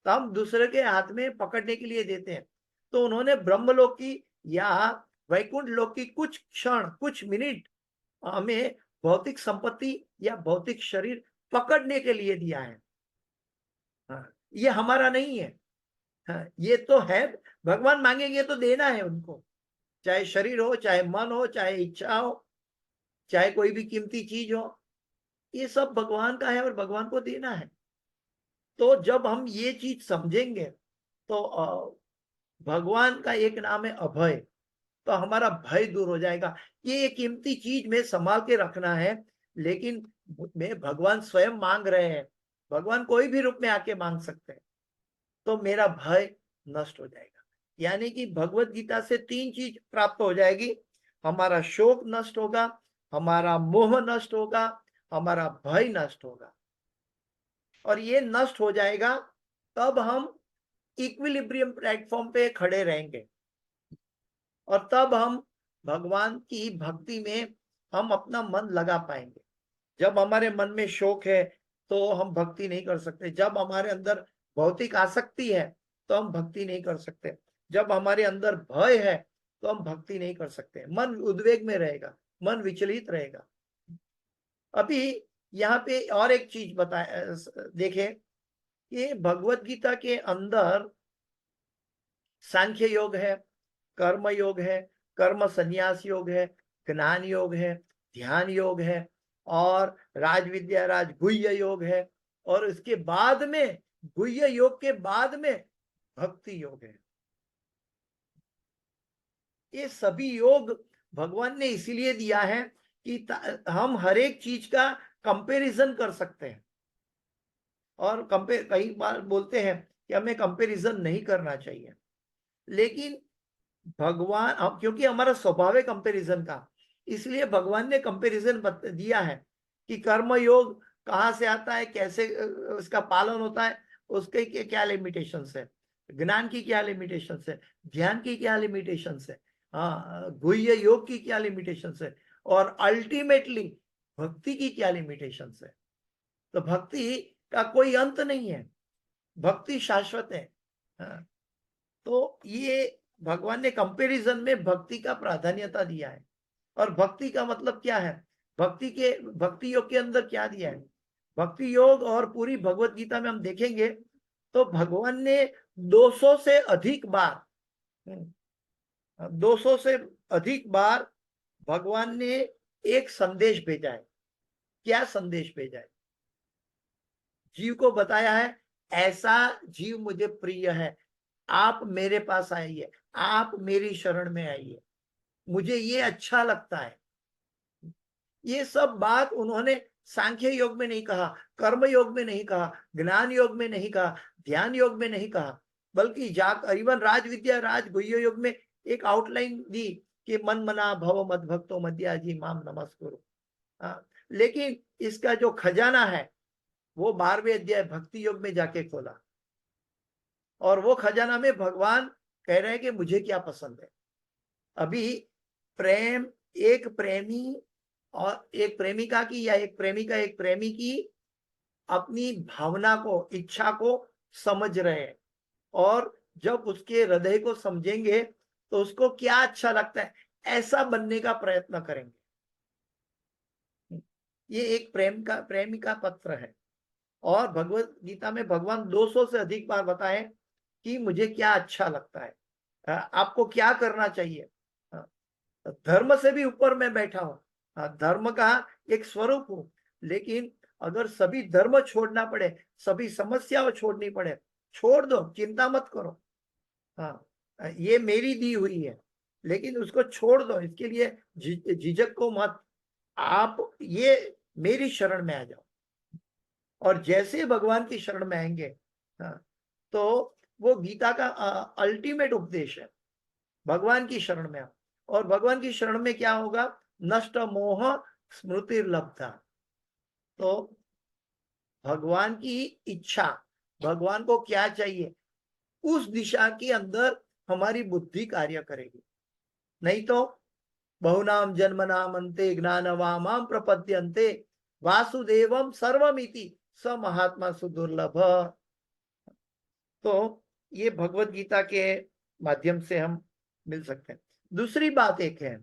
[SPEAKER 2] तो हम दूसरे के हाथ में पकड़ने के लिए देते हैं। तो उन्होंने ब्रह्मलोक की या वैकुंठ लोक की कुछ क्षण, कुछ मिनट हमें भौतिक संपत्ति या भौतिक शरीर पकड़ने के लिए दिया है। हाँ, ये हमारा नहीं है। हाँ, ये तो है, भगवान मांगेंगे तो देना है उनको, चाहे शरीर हो, चाहे मन हो, चाहे इच्छा हो, चाहे कोई भी कीमती चीज हो, ये सब भगवान का है और भगवान को देना है। तो जब हम ये चीज समझेंगे तो भगवान का एक नाम है अभय, तो हमारा भय दूर हो जाएगा। ये एक कीमती चीज में संभाल के रखना है, लेकिन मैं भगवान स्वयं मांग रहे हैं, भगवान कोई भी रूप में आके मांग सकते हैं, तो मेरा भय नष्ट हो जाएगा। यानी कि भगवत गीता से 3 चीज प्राप्त हो जाएगी, हमारा शोक नष्ट होगा, हमारा मोह नष्ट होगा, हमारा भय नष्ट होगा। और ये नष्ट हो जाएगा तब हम इक्विलिब्रियम प्लेटफॉर्म पे खड़े रहेंगे, और तब हम भगवान की भक्ति में हम अपना मन लगा पाएंगे। जब हमारे मन में शोक है तो हम भक्ति नहीं कर सकते, जब हमारे अंदर भौतिक आसक्ति है तो हम भक्ति नहीं कर सकते, जब हमारे अंदर भय है तो हम भक्ति नहीं कर सकते, मन उद्वेग में रहेगा, मन विचलित रहेगा। अभी यहाँ पे और एक चीज बताए देखें कि भगवत गीता के अंदर सांख्य योग है, कर्म योग है, कर्म संन्यास योग है, ज्ञान योग है, ध्यान योग है, और राज विद्या राज गुह्य योग है, और इसके बाद में गुह्य योग के बाद में भक्ति योग है। ये सभी योग भगवान ने इसीलिए दिया है कि हम हर एक चीज का कंपैरिजन कर सकते हैं। और कंपेयर, कई बार बोलते हैं कि हमें कंपैरिजन नहीं करना चाहिए, लेकिन भगवान क्योंकि हमारा स्वभाव है कंपैरिजन का, इसलिए भगवान ने कंपैरिजन दिया है कि कर्म योग कहाँ से आता है, कैसे उसका पालन होता है, उसके क्या लिमिटेशंस है, ज्ञान की क्या लिमिटेशंस है, ध्यान की क्या लिमिटेशंस है, हाँ गुह्य योग की क्या लिमिटेशंस है, और अल्टीमेटली भक्ति की क्या लिमिटेशंस है। तो भक्ति का कोई अंत नहीं है, भक्ति शाश्वत है। हाँ, तो ये भगवान ने कंपैरिजन में भक्ति का प्राधान्यता दिया है। और भक्ति का मतलब क्या है, भक्ति योग के अंदर क्या दिया है, भक्ति योग और पूरी भगवत गीता में हम देखेंगे तो भगवान ने 200 से अधिक बार 200 से अधिक बार भगवान ने एक संदेश भेजा है। क्या संदेश भेजा है? जीव को बताया है ऐसा जीव मुझे प्रिय है, आप मेरे पास आइए, आप मेरी शरण में आइए, मुझे ये अच्छा लगता है। ये सब बात उन्होंने सांख्य योग में नहीं कहा, कर्म योग में नहीं कहा, ज्ञान योग में नहीं कहा, ध्यान योग में नहीं कहा, बल्कि इवन राज विद्या राज गुह्य योग में एक आउटलाइन दी कि मन मना भव मद भक्तो मद्याजी माम नमस्कुरु। लेकिन इसका जो खजाना है वो 12वें अध्याय भक्ति योग में जाके खोला, और वो खजाना में भगवान कह रहे हैं कि मुझे क्या पसंद है। अभी प्रेम एक प्रेमी और एक प्रेमिका की, या एक प्रेमिका एक प्रेमी की अपनी भावना को, इच्छा को समझ रहे हैं, और जब उसके हृदय को समझेंगे तो उसको क्या अच्छा लगता है ऐसा बनने का प्रयत्न करेंगे। ये एक प्रेमिका पत्र है। और भगवत गीता में भगवान 200 से अधिक बार बताए कि मुझे क्या अच्छा लगता है, आपको क्या करना चाहिए। धर्म से भी ऊपर मैं बैठा हूं, धर्म का एक स्वरूप हूं, लेकिन अगर सभी धर्म छोड़ना पड़े, सभी समस्याओं छोड़नी पड़े, छोड़ दो, चिंता मत करो। हाँ, ये मेरी दी हुई है, लेकिन उसको छोड़ दो, इसके लिए झिझक को मत, आप ये मेरी शरण में आ जाओ। और जैसे भगवान की शरण में आएंगे, हाँ, तो वो गीता का अल्टीमेट उपदेश है, भगवान की शरण में आओ। और भगवान की शरण में क्या होगा? नष्ट मोह स्मृति लब्धा। तो भगवान की इच्छा, भगवान को क्या चाहिए, उस दिशा के अंदर हमारी बुद्धि कार्य करेगी। नहीं तो बहुनाम जन्मनाम अन्ते ज्ञानवामाम प्रपद्यन्ते वासुदेवम सर्वमिति स महात्मा सुदुर्लभ। तो ये भगवत गीता के माध्यम से हम मिल सकते हैं। दूसरी बात एक है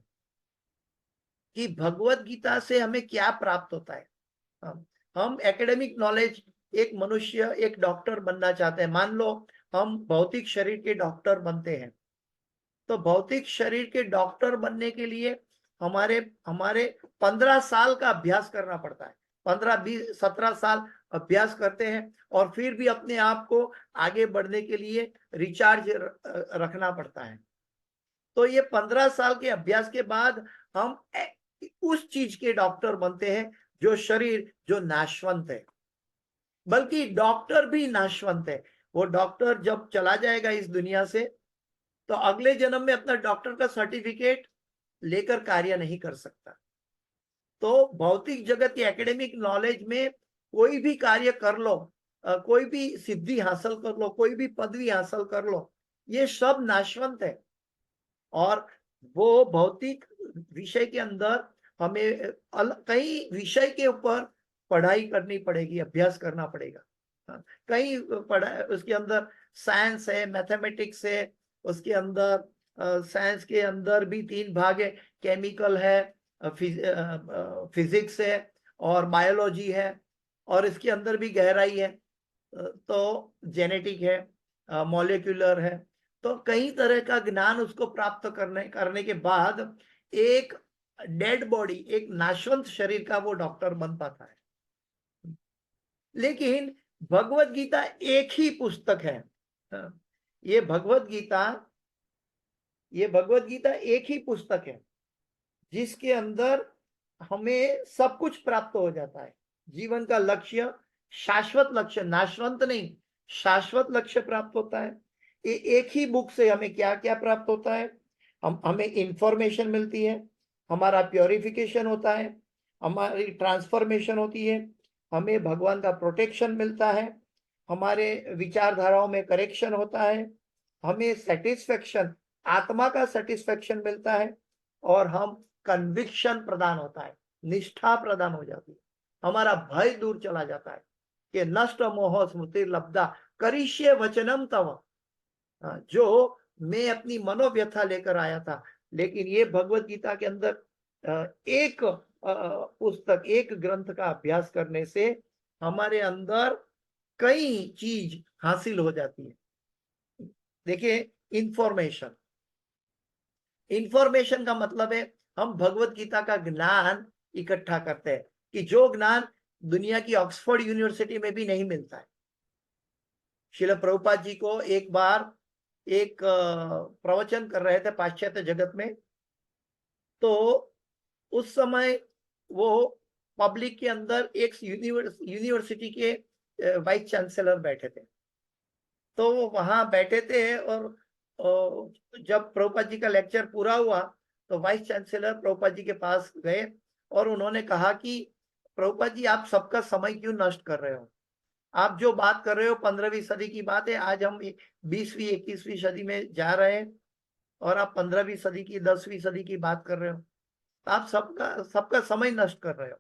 [SPEAKER 2] कि भगवत गीता से हमें क्या प्राप्त होता है। हम एकेडमिक नॉलेज, एक मनुष्य एक डॉक्टर बनना चाहते हैं, मान लो हम भौतिक शरीर के डॉक्टर बनते हैं, तो भौतिक शरीर के डॉक्टर बनने के लिए हमारे 15 साल का अभ्यास करना पड़ता है, 15 20 17 साल अभ्यास करते हैं, और फिर भी अपने आप को आगे बढ़ने के लिए रिचार्ज रखना पड़ता है। तो ये 15 साल के अभ्यास के बाद हम उस चीज के डॉक्टर बनते हैं जो शरीर जो नाशवंत है, बल्कि डॉक्टर भी नाशवंत है। वो डॉक्टर जब चला जाएगा इस दुनिया से, तो अगले जन्म में अपना डॉक्टर का सर्टिफिकेट लेकर कार्य नहीं कर सकता। तो भौतिक जगत की एकेडमिक नॉलेज में कोई भी कार्य कर लो, कोई भी सिद्धि हासिल कर लो, कोई भी पदवी हासिल कर लो, ये सब नाशवंत है। और वो भौतिक विषय के अंदर हमें कई विषय के ऊपर पढ़ाई करनी पड़ेगी, अभ्यास करना पड़ेगा। कई उसके अंदर साइंस है, मैथमेटिक्स है, उसके अंदर साइंस के अंदर भी 3 भाग है, केमिकल है, फिजिक्स है और बायोलॉजी है, और इसके अंदर भी गहराई है। तो जेनेटिक है, मॉलिक्यूलर है, तो कई तरह का ज्ञान उसको प्राप्त करने के बाद एक डेड बॉडी, एक नाशवंत शरीर का वो डॉक्टर बन पाता है। लेकिन भगवत गीता एक ही पुस्तक है। ये भगवत गीता एक ही पुस्तक है जिसके अंदर हमें सब कुछ प्राप्त हो जाता है। जीवन का लक्ष्य, शाश्वत लक्ष्य, नाशवंत नहीं, शाश्वत लक्ष्य प्राप्त होता है। ये एक ही बुक से हमें क्या क्या प्राप्त होता है? हमें इंफॉर्मेशन मिलती है, हमारा प्योरिफिकेशन होता है, हमारी ट्रांसफॉर्मेशन होती है, हमें भगवान का प्रोटेक्शन मिलता है, हमारे विचारधाराओं में करेक्शन होता है, हमें सेटिस्फेक्शन, आत्मा का सेटिस्फेक्शन मिलता है, और हम कन्विक्शन प्रदान होता है, निष्ठा प्रदान हो जाती है, हमारा भय दूर चला जाता है कि नष्ट मोह स्मृति लब्धा करिष्ये वचनम तव, जो मैं अपनी मनोव्यथा लेकर आया था। लेकिन ये भगवत गीता के अंदर एक पुस्तक, एक ग्रंथ का अभ्यास करने से हमारे अंदर कई चीज हासिल हो जाती है। देखिए, इंफॉर्मेशन का मतलब है हम भगवत गीता का ज्ञान इकट्ठा करते हैं, कि जो ज्ञान दुनिया की ऑक्सफोर्ड यूनिवर्सिटी में भी नहीं मिलता है। श्रील प्रभुपाद जी को एक बार एक प्रवचन कर रहे थे पाश्चात्य जगत में, तो उस समय वो पब्लिक के अंदर एक यूनिवर्सिटी के वाइस चांसलर बैठे थे। तो वो वहां बैठे थे, और जब प्रभुपाद जी का लेक्चर पूरा हुआ तो वाइस चांसलर प्रभुपाद जी के पास गए और उन्होंने कहा कि प्रभुपाद जी, आप सबका समय क्यों नष्ट कर रहे हो? आप जो बात कर रहे हो 15वीं सदी की बात है, आज हम 20वीं 21वीं सदी में जा रहे हैं, और आप 15वीं सदी की 10वीं सदी की बात कर रहे हो। आप सबका समय नष्ट कर रहे हो।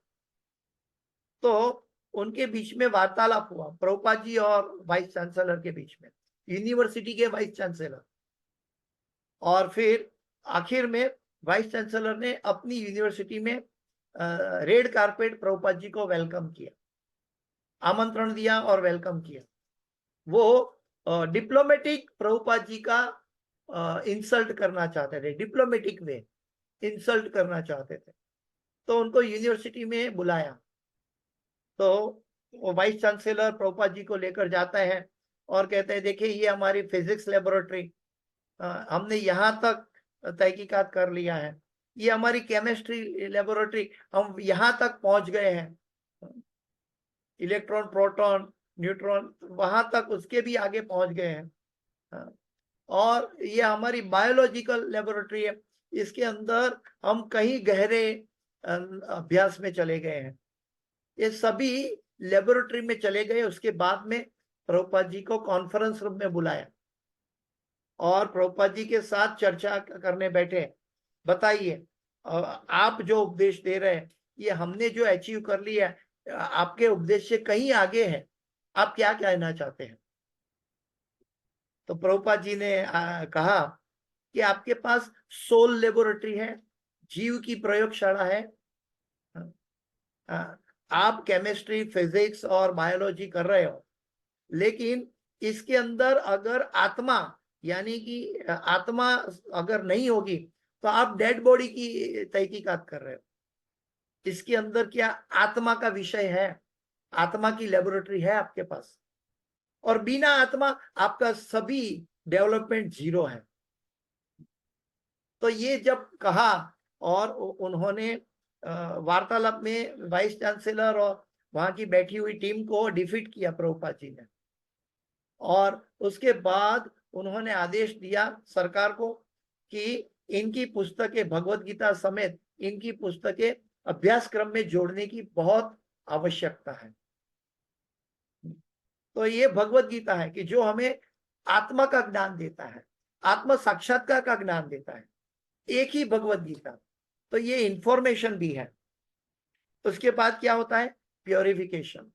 [SPEAKER 2] तो उनके बीच में वार्तालाप हुआ, प्रभुपाद जी और वाइस चांसलर के बीच में, यूनिवर्सिटी के वाइस चांसलर। और फिर आखिर में वाइस चांसलर ने अपनी यूनिवर्सिटी में रेड कारपेट प्रभुपाद जी को वेलकम किया, आमंत्रण दिया और वेलकम किया। वो डिप्लोमेटिक प्रभुपाद जी का इंसल्ट करना चाहते थे, डिप्लोमेटिक वे इंसल्ट करना चाहते थे। तो उनको यूनिवर्सिटी में बुलाया, तो वाइस चांसलर प्रभुपाद जी को लेकर जाते हैं और कहते हैं, देखिए ये हमारी फिजिक्स लेबोरेटरी, हमने यहाँ तक तहकीकात कर लिया है, ये हमारी केमिस्ट्री लेबोरेटरी, हम यहाँ तक पहुंच गए हैं, इलेक्ट्रॉन, प्रोटॉन, न्यूट्रॉन, वहां तक उसके भी आगे पहुंच गए हैं। और ये हमारी बायोलॉजिकल लेबोरेटरी है, इसके अंदर हम कहीं गहरे अभ्यास में चले गए हैं। ये सभी लेबोरेटरी में चले गए। उसके बाद में प्रभुपाद जी को कॉन्फ्रेंस रूम में बुलाया और प्रभुपाद जी के साथ चर्चा करने बैठे। बताइए, आप जो उपदेश दे रहे हैं, ये हमने जो अचीव कर लिया है, आपके उपदेश से कहीं आगे है, आप क्या कहना चाहते हैं? तो प्रभुपाद जी ने कहा कि आपके पास सोल लेबोरेटरी है, जीव की प्रयोगशाला है, आप केमिस्ट्री, फिजिक्स और बायोलॉजी कर रहे हो, लेकिन इसके अंदर अगर आत्मा, यानी कि आत्मा अगर नहीं होगी तो आप डेड बॉडी की तहकीकात कर रहे हो। इसके अंदर क्या आत्मा का विषय है? आत्मा की लेबोरेटरी है आपके पास, और बिना आत्मा आपका सभी डेवलपमेंट जीरो है। तो ये जब कहा, और उन्होंने वार्तालाप में वाइस चांसलर और वहां की बैठी हुई टीम को डिफीट किया प्रभुपाद जी ने, और उसके बाद उन्होंने आदेश दिया सरकार को कि इनकी पुस्तकें, भगवत गीता समेत इनकी पुस्तकें अभ्यासक्रम में जोड़ने की बहुत आवश्यकता है। तो ये भगवत गीता है कि जो हमें आत्मा का ज्ञान देता है, आत्म साक्षात्कार का ज्ञान देता है, एक ही भगवत गीता। तो ये इंफॉर्मेशन भी है। उसके बाद क्या होता है? प्योरिफिकेशन।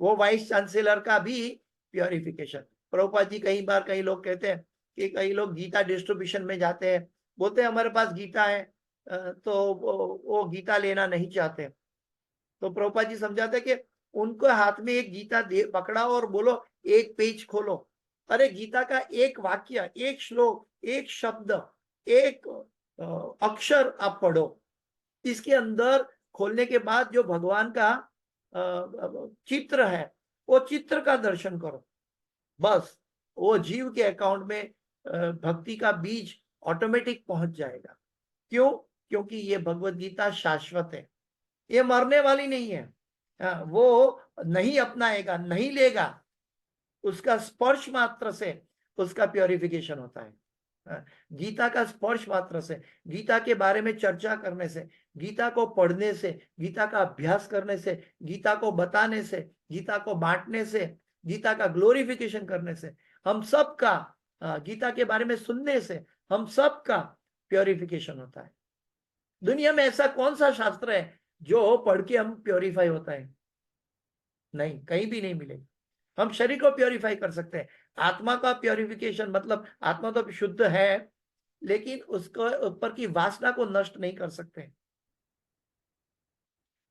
[SPEAKER 2] वो वाइस चांसलर का भी प्योरिफिकेशन। प्रभुपाद जी कई बार, कई लोग कहते हैं कि कई लोग गीता डिस्ट्रीब्यूशन में जाते हैं, बोलते हैं हमारे पास गीता है, तो वो गीता लेना नहीं चाहते। तो प्रभुपाद जी समझाते कि उनको हाथ में एक गीता दे पकड़ाओ और बोलो एक पेज खोलो। अरे गीता का एक वाक्य, एक श्लोक, एक शब्द, एक अक्षर आप पढ़ो। इसके अंदर खोलने के बाद जो भगवान का चित्र है, वो चित्र का दर्शन करो। बस वो जीव के अकाउंट में भक्ति का बीज ऑटोमेटिक पहुंच जाएगा। क्यों? क्योंकि ये भगवत गीता शाश्वत है, ये मरने वाली नहीं है। वो नहीं अपनाएगा, नहीं लेगा, उसका स्पर्श मात्र से उसका प्योरिफिकेशन होता है। गीता का स्पर्श मात्र से, गीता के बारे में चर्चा करने से, गीता को पढ़ने से, गीता का अभ्यास करने से, गीता को बताने से, गीता को बांटने से, गीता का ग्लोरिफिकेशन करने से, हम सब का गीता के बारे में सुनने से हम सब का प्योरिफिकेशन होता है। दुनिया में ऐसा कौन सा शास्त्र है जो पढ़ के हम प्योरीफाई होता है? नहीं, कहीं भी नहीं मिलेगा। हम शरीर को प्योरीफाई कर सकते हैं, आत्मा का प्योरिफिकेशन मतलब आत्मा तो शुद्ध है, लेकिन उसको ऊपर की वासना को नष्ट नहीं कर सकते।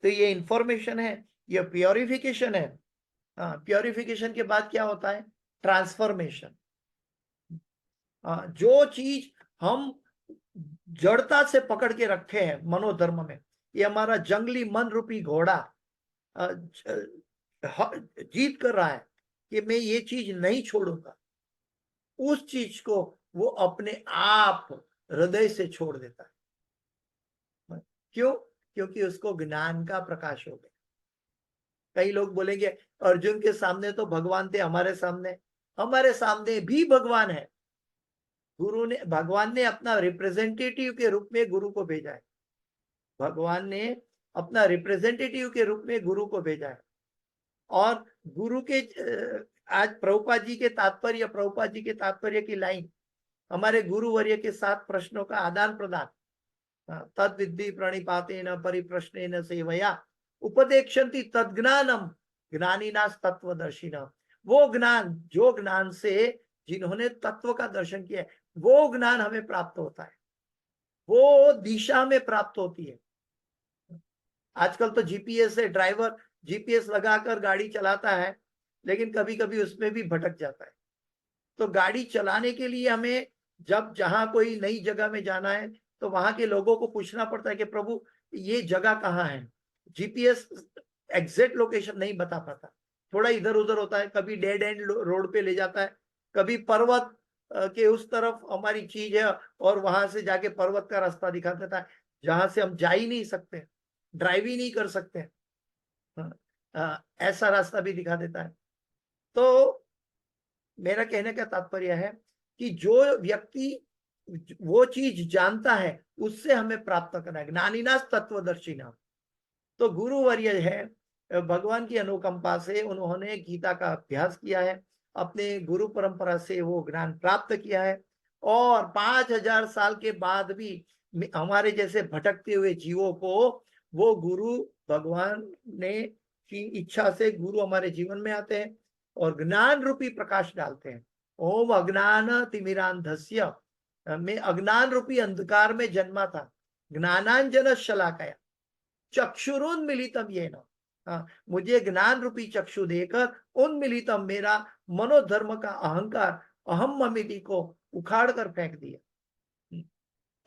[SPEAKER 2] तो ये इंफॉर्मेशन है, ये प्योरिफिकेशन है। प्योरिफिकेशन के बाद क्या होता है? ट्रांसफॉर्मेशन। जो चीज हम जड़ता से पकड़ के रखे हैं मनोधर्म में, ये हमारा जंगली मन रूपी घोड़ा जीत कर रहा है कि मैं ये चीज नहीं छोड़ूंगा, उस चीज को वो अपने आप हृदय से छोड़ देता है। क्यों? क्योंकि उसको ज्ञान का प्रकाश हो गया। कई लोग बोलेंगे अर्जुन के सामने तो भगवान थे, हमारे सामने भी भगवान है। भगवान ने अपना रिप्रेजेंटेटिव के रूप में गुरु को भेजा है। भगवान ने अपना रिप्रेजेंटेटिव के रूप में गुरु को भेजा है। और गुरु के आज प्रभुपाद जी के तात्पर्य की लाइन, हमारे गुरुवर्य के 7 प्रश्नों का आदान प्रदान, तद विद्धि प्रणिपातेन परिप्रश्नेन सेवया उपदेक्षन्ति तद्ज्ञानम ज्ञानिनास तत्वदर्शिनः। वो ज्ञान, जो ज्ञान से जिन्होंने तत्व का दर्शन किया है, वो ज्ञान हमें प्राप्त होता है, वो दिशा में प्राप्त होती है। आजकल तो जीपीएस से ड्राइवर जीपीएस लगाकर गाड़ी चलाता है, लेकिन कभी कभी उसमें भी भटक जाता है। तो गाड़ी चलाने के लिए हमें जब जहां कोई नई जगह में जाना है तो वहां के लोगों को पूछना पड़ता है कि प्रभु ये जगह कहाँ है। जीपीएस एग्जैक्ट लोकेशन नहीं बता पाता, थोड़ा इधर उधर होता है, कभी डेड एंड रोड पे ले जाता है, कभी पर्वत के उस तरफ हमारी चीज है और वहां से जाके पर्वत का रास्ता दिखा देता है जहां से हम जा ही नहीं सकते, ड्राइव ही नहीं कर सकते। ऐसा रास्ता भी दिखा देता है। तो मेरा कहने का तात्पर्य है कि जो व्यक्ति वो चीज जानता है उससे हमें प्राप्त करना है। ज्ञानिनास तत्वदर्शिना। तो गुरुवर्य है, भगवान की अनुकंपा से उन्होंने गीता का अभ्यास किया है, अपने गुरु परंपरा से वो ज्ञान प्राप्त किया है, और 5000 साल के बाद भी हमारे जैसे भटकते हुए जीवों को वो गुरु भगवान ने की इच्छा से गुरु हमारे जीवन में आते हैं और ज्ञान रूपी प्रकाश डालते हैं। ओम अज्ञान तिमिरांधस्य, मैं अज्ञान रूपी अंधकार में जन्मा था, ज्ञानांजन शलाकया चक्षुरुन्मिलितम येन। मुझे ज्ञान रूपी चक्षु देकर उन्मिलितम, मेरा मनोधर्म का अहंकार अहम ममिति को उखाड़ कर फेंक दिया।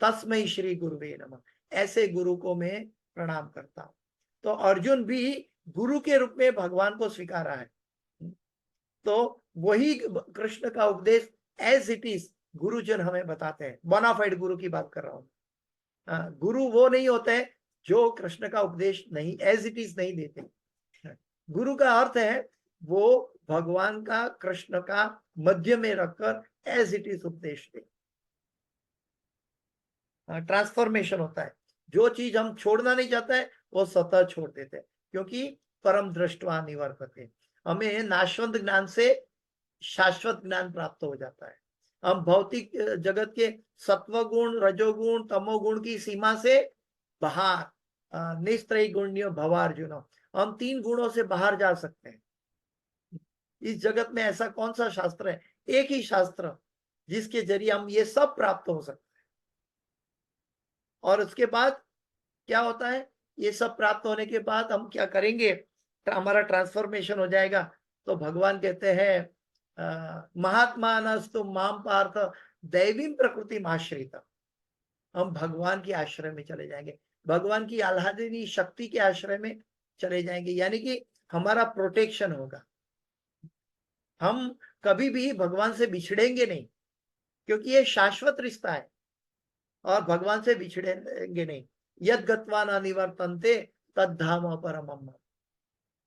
[SPEAKER 2] तस्मै श्री गुरुवे नमः। ऐसे गुरु को मैं प्रणाम करता हूं। तो अर्जुन भी गुरु के रूप में भगवान को स्वीकारा है। तो वही कृष्ण का उपदेश एज इट इज गुरुजन हमें बताते हैं। बोनाफाइड गुरु की बात कर रहा हूं। गुरु वो नहीं होते हैं जो कृष्ण का उपदेश नहीं, एज इट इज नहीं देते। गुरु का अर्थ है वो भगवान का, कृष्ण का मध्य में रखकर एज इट इज उपदेश दे। ट्रांसफॉर्मेशन होता है। जो चीज हम छोड़ना नहीं चाहते हैं वो स्वतः छोड़ देते हैं, क्योंकि परम दृष्टवा निवर्तते। हमें नाशवंत ज्ञान से शाश्वत ज्ञान प्राप्त हो जाता है। हम भौतिक जगत के सत्वगुण, रजोगुण, तमोगुण की सीमा से बाहर, निस्त्रयी गुण्यो भवार्जुनो, हम 3 गुणों से बाहर जा सकते हैं। इस जगत में ऐसा कौन सा शास्त्र है, एक ही शास्त्र जिसके जरिए हम ये सब प्राप्त हो सकते हैं। और उसके बाद क्या होता है, ये सब प्राप्त होने के बाद हम क्या करेंगे? हमारा ट्रांसफॉर्मेशन हो जाएगा। तो भगवान कहते हैं महात्मा नस्तु माम पार्थ दैवीं प्रकृति आश्रित, हम भगवान के आश्रय में चले जाएंगे, भगवान की आह्लादिनी शक्ति के आश्रय में चले जाएंगे, यानी कि हमारा प्रोटेक्शन होगा। हम कभी भी भगवान से बिछड़ेंगे नहीं, क्योंकि ये शाश्वत रिश्ता है और भगवान से बिछड़ेंगे नहीं। यद गत्वा न निवर्तन्ते तद धाम परमम्।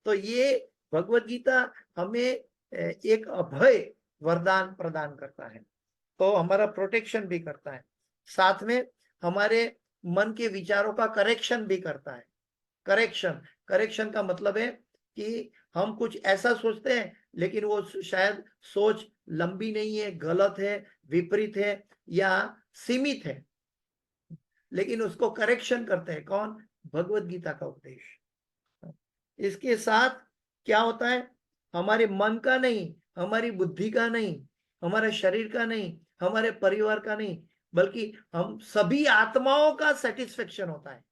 [SPEAKER 2] तो ये भगवत गीता हमें एक अभय वरदान प्रदान करता है, तो हमारा प्रोटेक्शन भी करता है, साथ में हमारे मन के विचारों का करेक्शन भी करता है। करेक्शन का मतलब है कि हम कुछ ऐसा सोचते हैं लेकिन वो शायद सोच लंबी नहीं है, गलत है, विपरीत है या सीमित है, लेकिन उसको करेक्शन करते हैं कौन? भगवत गीता का उपदेश। इसके साथ क्या होता है? हमारे मन का नहीं, हमारी बुद्धि का नहीं, हमारे शरीर का नहीं, हमारे परिवार का नहीं, बल्कि हम सभी आत्माओं का सेटिस्फेक्शन होता है।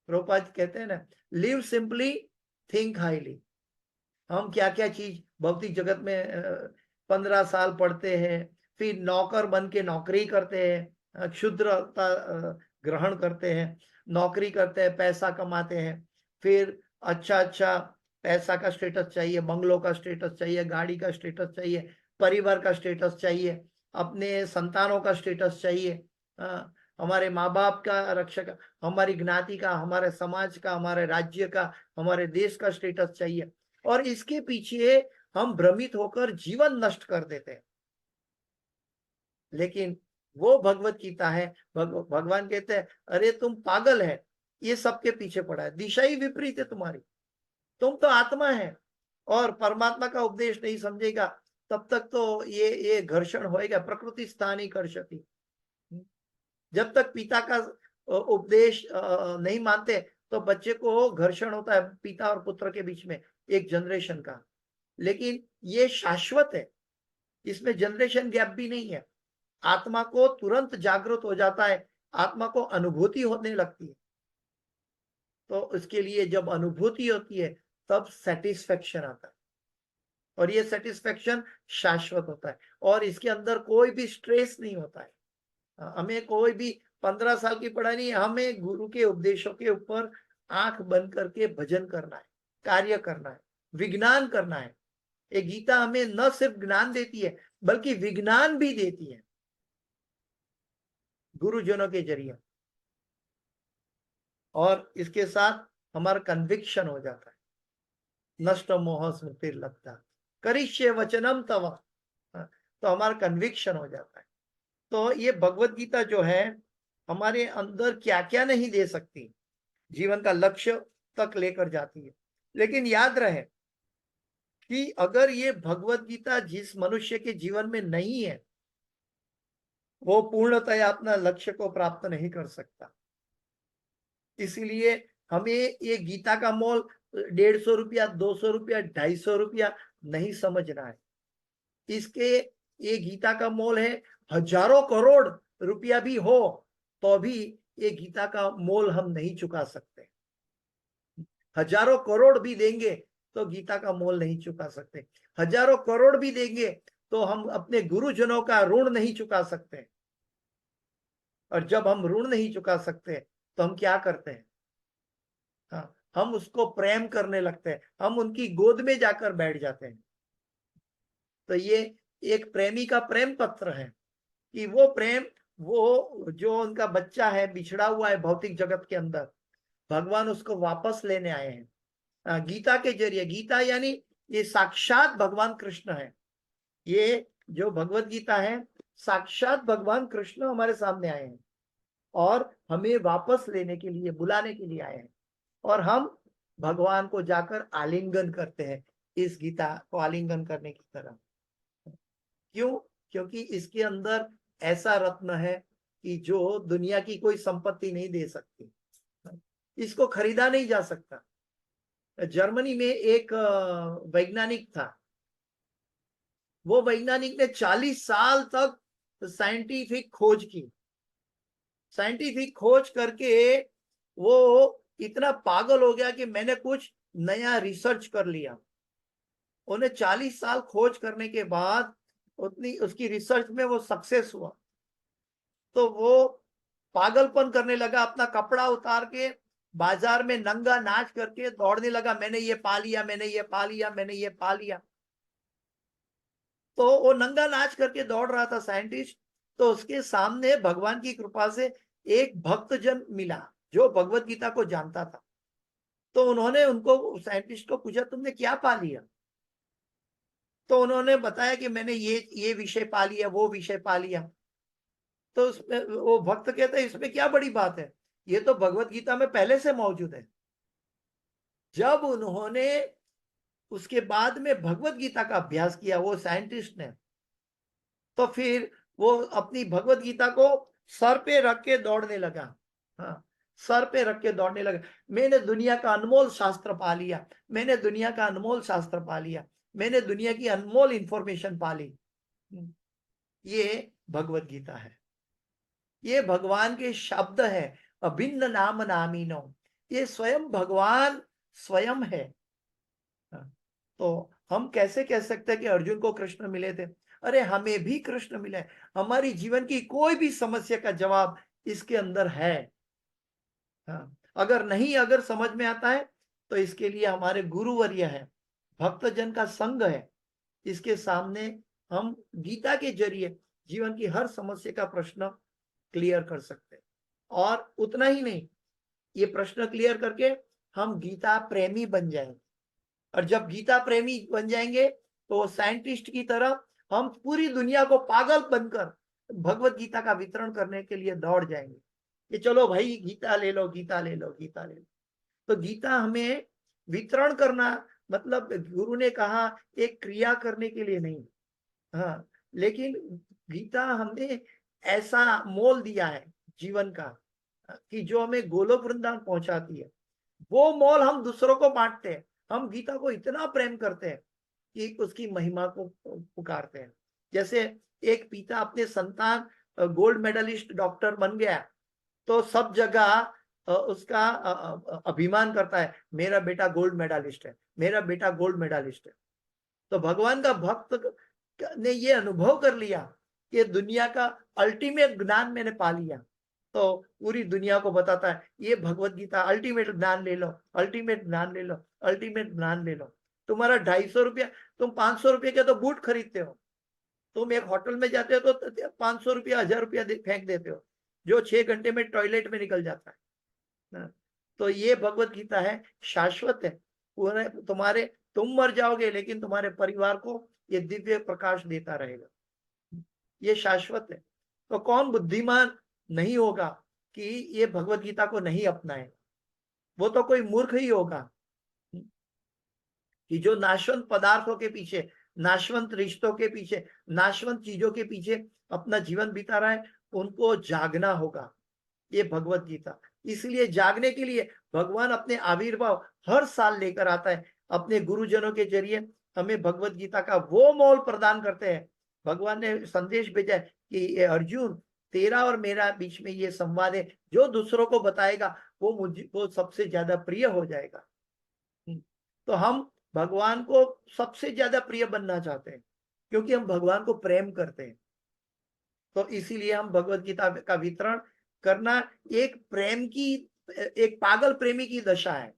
[SPEAKER 2] प्रभुपाद कहते हैं ना, लिव सिंपली थिंक हाईली। हम क्या क्या चीज भौतिक जगत में 15 साल पढ़ते हैं, फिर नौकर बन के नौकरी करते हैं, क्षुद्रता ग्रहण करते हैं, नौकरी करते हैं, पैसा कमाते हैं, फिर अच्छा पैसा का स्टेटस चाहिए, बंगलों का स्टेटस चाहिए, गाड़ी का स्टेटस चाहिए, परिवार का स्टेटस चाहिए, अपने संतानों का स्टेटस चाहिए, हमारे माँ बाप का रक्षक, हमारी ज्ञाति का, हमारे समाज का, हमारे राज्य का, हमारे देश का स्टेटस चाहिए, और इसके पीछे हम भ्रमित होकर जीवन नष्ट कर देते हैं। लेकिन वो भगवत गीता है, भगवान कहते हैं अरे तुम पागल है, ये सबके पीछे पड़ा है, दिशा ही विपरीत है तुम्हारी, तुम तो आत्मा है और परमात्मा का उपदेश नहीं समझेगा तब तक तो ये घर्षण होएगा। प्रकृति स्थानी कर्षति। जब तक पिता का उपदेश नहीं मानते तो बच्चे को घर्षण होता है पिता और पुत्र के बीच में, एक जनरेशन का। लेकिन ये शाश्वत है, इसमें जनरेशन गैप भी नहीं है। आत्मा को तुरंत जागृत हो जाता है, आत्मा को अनुभूति होने लगती है। तो इसके लिए जब अनुभूति होती है तब सेटिस्फेक्शन आता है, और ये सेटिस्फेक्शन शाश्वत होता है, और इसके अंदर कोई भी स्ट्रेस नहीं होता है। हमें कोई भी 15 साल की पढ़ाई नहीं, हमें गुरु के उपदेशों के ऊपर आंख बंद करके भजन करना है, कार्य करना है, विज्ञान करना है। ये गीता हमें न सिर्फ ज्ञान देती है बल्कि विज्ञान भी देती है गुरुजनों के जरिए, और इसके साथ हमारा कन्विक्शन हो जाता है। नष्ट मोह स्मृति लगता करिष्ये वचनम तव, तो हमारा कन्विक्शन हो जाता है। तो ये भगवत गीता जो है हमारे अंदर क्या क्या नहीं दे सकती, जीवन का लक्ष्य तक लेकर जाती है। लेकिन याद रहे कि अगर ये भगवत गीता जिस मनुष्य के जीवन में नहीं है वो पूर्णतया अपना लक्ष्य को प्राप्त नहीं कर सकता। इसीलिए हमें ये गीता का मोल 150 रुपया, 200 रुपया, 250 रुपया नहीं समझना है। इसके ये गीता का मोल है हजारों करोड़ रुपया भी हो तो भी ये गीता का मोल हम नहीं चुका सकते। हजारों करोड़ भी देंगे तो गीता का मोल नहीं चुका सकते। हजारों करोड़ भी देंगे तो हम अपने गुरुजनों का ऋण नहीं चुका सकते। और जब हम ऋण नहीं चुका सकते तो हम क्या करते हैं? हाँ, हम उसको प्रेम करने लगते हैं, हम उनकी गोद में जाकर बैठ जाते हैं। तो ये एक प्रेमी का प्रेम पत्र है कि वो प्रेम, वो जो उनका बच्चा है बिछड़ा हुआ है भौतिक जगत के अंदर, भगवान उसको वापस लेने आए हैं गीता के जरिए। गीता यानी ये साक्षात भगवान कृष्ण है। ये जो भगवत गीता है साक्षात भगवान कृष्ण हमारे सामने आए हैं और हमें वापस लेने के लिए, बुलाने के लिए आए हैं, और हम भगवान को जाकर आलिंगन करते हैं इस गीता को आलिंगन करने की तरह। क्यों? क्योंकि इसके अंदर ऐसा रत्न है कि जो दुनिया की कोई संपत्ति नहीं दे सकती, इसको खरीदा नहीं जा सकता। जर्मनी में एक वैज्ञानिक था, वो वैज्ञानिक ने 40 साल तक साइंटिफिक खोज की। साइंटिफिक खोज करके वो इतना पागल हो गया कि मैंने कुछ नया रिसर्च कर लिया। उन्हें 40 साल खोज करने के बाद उतनी उसकी रिसर्च में वो सक्सेस हुआ, तो वो पागलपन करने लगा, अपना कपड़ा उतार के बाजार में नंगा नाच करके दौड़ने लगा, मैंने ये पा लिया, मैंने ये पा लिया, मैंने ये पा लिया। तो वो नंगा नाच करके दौड़ रहा था साइंटिस्ट, तो उसके सामने भगवान की कृपा से एक भक्तजन मिला जो भगवत गीता को जानता था। तो उन्होंने उनको साइंटिस्ट को पूछा, तुमने क्या पा लिया? तो उन्होंने बताया कि मैंने ये विषय पा लिया, वो विषय पा लिया। तो उसमें वो भक्त कहता है, इसमें क्या बड़ी बात है, ये तो भगवत गीता में पहले से मौजूद है। जब उन्होंने उसके बाद में भगवत गीता का अभ्यास किया, वो साइंटिस्ट ने, तो फिर वो अपनी भगवत गीता को सर पे रख के दौड़ने लगा। हाँ, सर पे रख के दौड़ने लगा, मैंने दुनिया का अनमोल शास्त्र पा लिया, मैंने दुनिया का अनमोल शास्त्र पा लिया, मैंने दुनिया की अनमोल इंफॉर्मेशन पा ली। ये भगवत गीता है, ये भगवान के शब्द है, अभिन्न नाम नामीनो, ये स्वयं भगवान स्वयं है। तो हम कैसे कह सकते हैं कि अर्जुन को कृष्ण मिले थे? अरे हमें भी कृष्ण मिले, हमारी जीवन की कोई भी समस्या का जवाब इसके अंदर है। हाँ, अगर समझ में आता है तो इसके लिए हमारे गुरुवर्य है, भक्तजन का संग है, इसके सामने हम गीता के जरिए जीवन की हर समस्या का प्रश्न क्लियर कर सकते हैं। और उतना ही नहीं, ये प्रश्न क्लियर करके हम गीता प्रेमी बन जाएंगे, और जब गीता प्रेमी बन जाएंगे तो साइंटिस्ट की तरह हम पूरी दुनिया को पागल बनकर भगवत गीता का वितरण करने के लिए दौड़ जाएंगे कि चलो भाई गीता ले लो, गीता ले लो, गीता ले लो। तो गीता हमें वितरण करना, मतलब गुरु ने कहा एक क्रिया करने के लिए नहीं, हाँ, लेकिन गीता हमें ऐसा मोल दिया है जीवन का कि जो हमें गोलोक वृंदावन पहुंचाती है, वो मोल हम दूसरों को बांटते हैं। हम गीता को इतना प्रेम करते हैं कि उसकी महिमा को पुकारते हैं। जैसे एक पिता अपने संतान गोल्ड मेडलिस्ट डॉक्टर बन गया, तो सब जगह उसका अभिमान करता है, मेरा बेटा गोल्ड मेडलिस्ट है, मेरा बेटा गोल्ड मेडलिस्ट है। तो भगवान का भक्त ने ये अनुभव कर लिया कि दुनिया का अल्टीमेट ज्ञान मैंने पा लिया, तो पूरी दुनिया को बताता है ये भगवत गीता अल्टीमेट ज्ञान ले लो, अल्टीमेट ज्ञान ले लो, अल्टीमेट ज्ञान ले लो। तुम्हारा 250 रुपया, तुम 500 रुपये के तो बूट खरीदते हो, तुम एक होटल में जाते हो तो 500 रुपया 1000 रुपया फेंक देते हो, जो 6 घंटे में टॉयलेट में निकल जाता है ना? तो ये भगवत गीता है, शाश्वत है, पूरे तुम्हारे, तुम मर जाओगे लेकिन तुम्हारे परिवार को ये दिव्य प्रकाश देता रहेगा, ये शाश्वत है। तो कौन बुद्धिमान नहीं होगा कि ये भगवत गीता को नहीं अपनाए? वो तो कोई मूर्ख ही होगा कि जो नाशवंत पदार्थों के पीछे, नाशवंत रिश्तों के पीछे, नाशवंत चीजों के पीछे अपना जीवन बिता रहा है। उनको जागना होगा, ये भगवत गीता। इसलिए जागने के लिए भगवान अपने आविर्भाव हर साल लेकर आता है, अपने गुरुजनों के जरिए हमें भगवत गीता का वो मोल प्रदान करते हैं। भगवान ने संदेश भेजा है कि ये अर्जुन, तेरा और मेरा बीच में ये संवाद है, जो दूसरों को बताएगा वो सबसे ज्यादा प्रिय हो जाएगा। तो हम भगवान को सबसे ज्यादा प्रिय बनना चाहते हैं, क्योंकि हम भगवान को प्रेम करते हैं। तो इसीलिए हम भगवत गीता का वितरण करना एक प्रेम की, एक पागल प्रेमी की दशा है।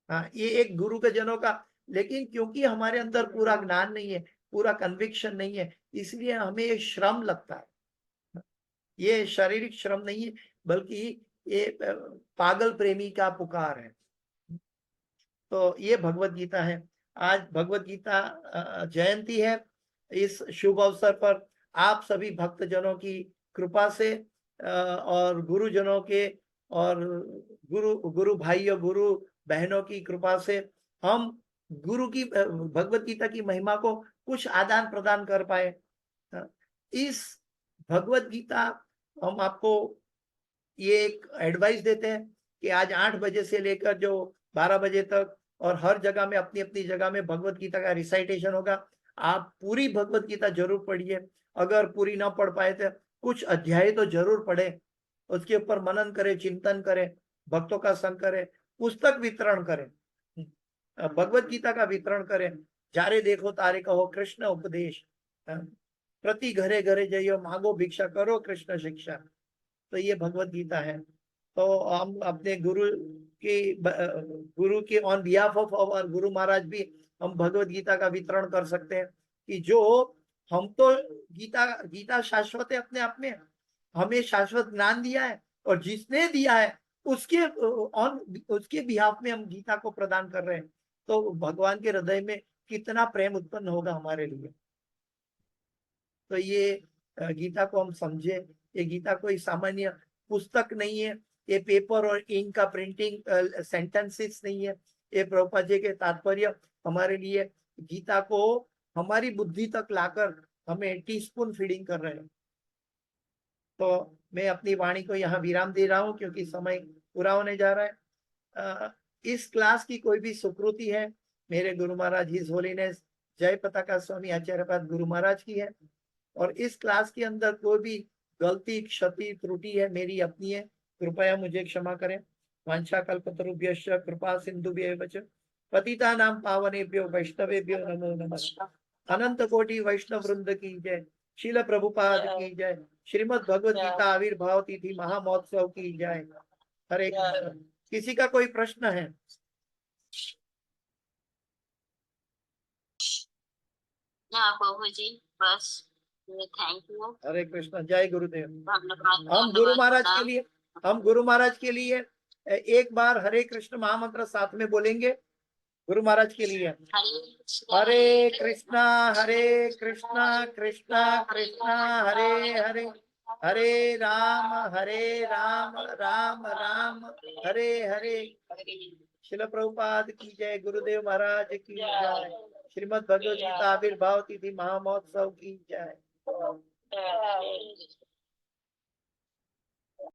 [SPEAKER 2] हाँ, ये एक गुरु के जनों का, लेकिन क्योंकि हमारे अंदर पूरा ज्ञान नहीं है, पूरा कन्विक्शन नहीं है, इसलिए हमें ये श्रम लगता है। ये शारीरिक श्रम नहीं है, बल्कि ये पागल प्रेमी का पुकार है। तो ये भगवत गीता है। आज भगवत गीता जयंती है। इस शुभ अवसर पर आप सभी भक्तजनों की कृपा से और गुरुजनों के और गुरु भाइयों, गुरु बहनों की कृपा से हम गुरु की भगवत गीता की महिमा को कुछ आदान प्रदान कर पाए। इस भगवत गीता, हम आपको ये एक एडवाइस देते हैं कि आज 8 बजे से लेकर जो 12 बजे तक और हर जगह में अपनी अपनी जगह में भगवत गीता का रिसाइटेशन होगा। आप पूरी भगवत गीता जरूर पढ़िए, अगर पूरी ना पढ़ पाए तो कुछ अध्याय तो जरूर पढ़े, उसके ऊपर मनन करें, चिंतन करें, भक्तों का संग करें, पुस्तक वितरण करें। भगवत गीता का वितरण करें। जारे देखो तारे कहो कृष्ण उपदेश, प्रति घरे घरे जइयो मांगो भिक्षा करो कृष्ण शिक्षा। तो ये भगवत गीता है। तो हम अपने गुरु के on behalf of our Guru Maharaj भी हम भगवत गीता का वितरण कर सकते हैं कि जो हम तो गीता शाश्वत है अपने आप में, हमें शाश्वत ज्ञान दिया है, और जिसने दिया है उसके बिहाफ में हम गीता को प्रदान कर रहे हैं। तो भगवान के हृदय में कितना प्रेम उत्पन्न होगा हमारे लिए। तो ये गीता को हम समझे। ये गीता कोई सामान्य पुस्तक नहीं है, ये पेपर और इंक का प्रिंटिंग सेंटेंसेस नहीं है। ये प्रभुपाद जी के तात्पर्य हमारे लिए गीता को हमारी बुद्धि तक लाकर हमें टीस्पून फीडिंग कर रहे हैं। तो मैं अपनी वाणी को यहाँ विराम दे रहा हूँ क्योंकि समय पूरा होने जा रहा है। इस क्लास की कोई भी सुकृति है मेरे गुरु महाराज हिज होलीनेस जय पताका स्वामी आचार्यपाद गुरु महाराज की है, और इस क्लास के अंदर कोई भी गलती क्षति त्रुटि है मेरी अपनी है, कृपया मुझे क्षमा करें। वांछा कल्पतरुभ्यश्च कृपा सिंधुभ्येव च पतितानां पावनेभ्यो वैष्णवेभ्यो नमो नमः। अनंत कोटि वैष्णव वृंद की जय। शील प्रभुपाद की जय। श्रीमद् भगवद गीता आविर्भाव तिथि महामहोत्सव की जय। हरे कृष्ण। किसी का कोई प्रश्न है?
[SPEAKER 3] हाँ प्रभु जी, बस थैंक यू।
[SPEAKER 2] हरे कृष्ण। जय गुरुदेव।
[SPEAKER 3] धन्यवाद।
[SPEAKER 2] हम गुरु महाराज के लिए एक बार हरे कृष्ण महामंत्र साथ में बोलेंगे गुरु महाराज के लिए। हरे कृष्णा कृष्णा कृष्णा हरे हरे, हरे राम राम राम हरे हरे। शिल प्रभुपाद की जय। गुरुदेव महाराज की जय। श्रीमद् भगवद गीता आविर्भाव तिथि महामहोत्सव की जय।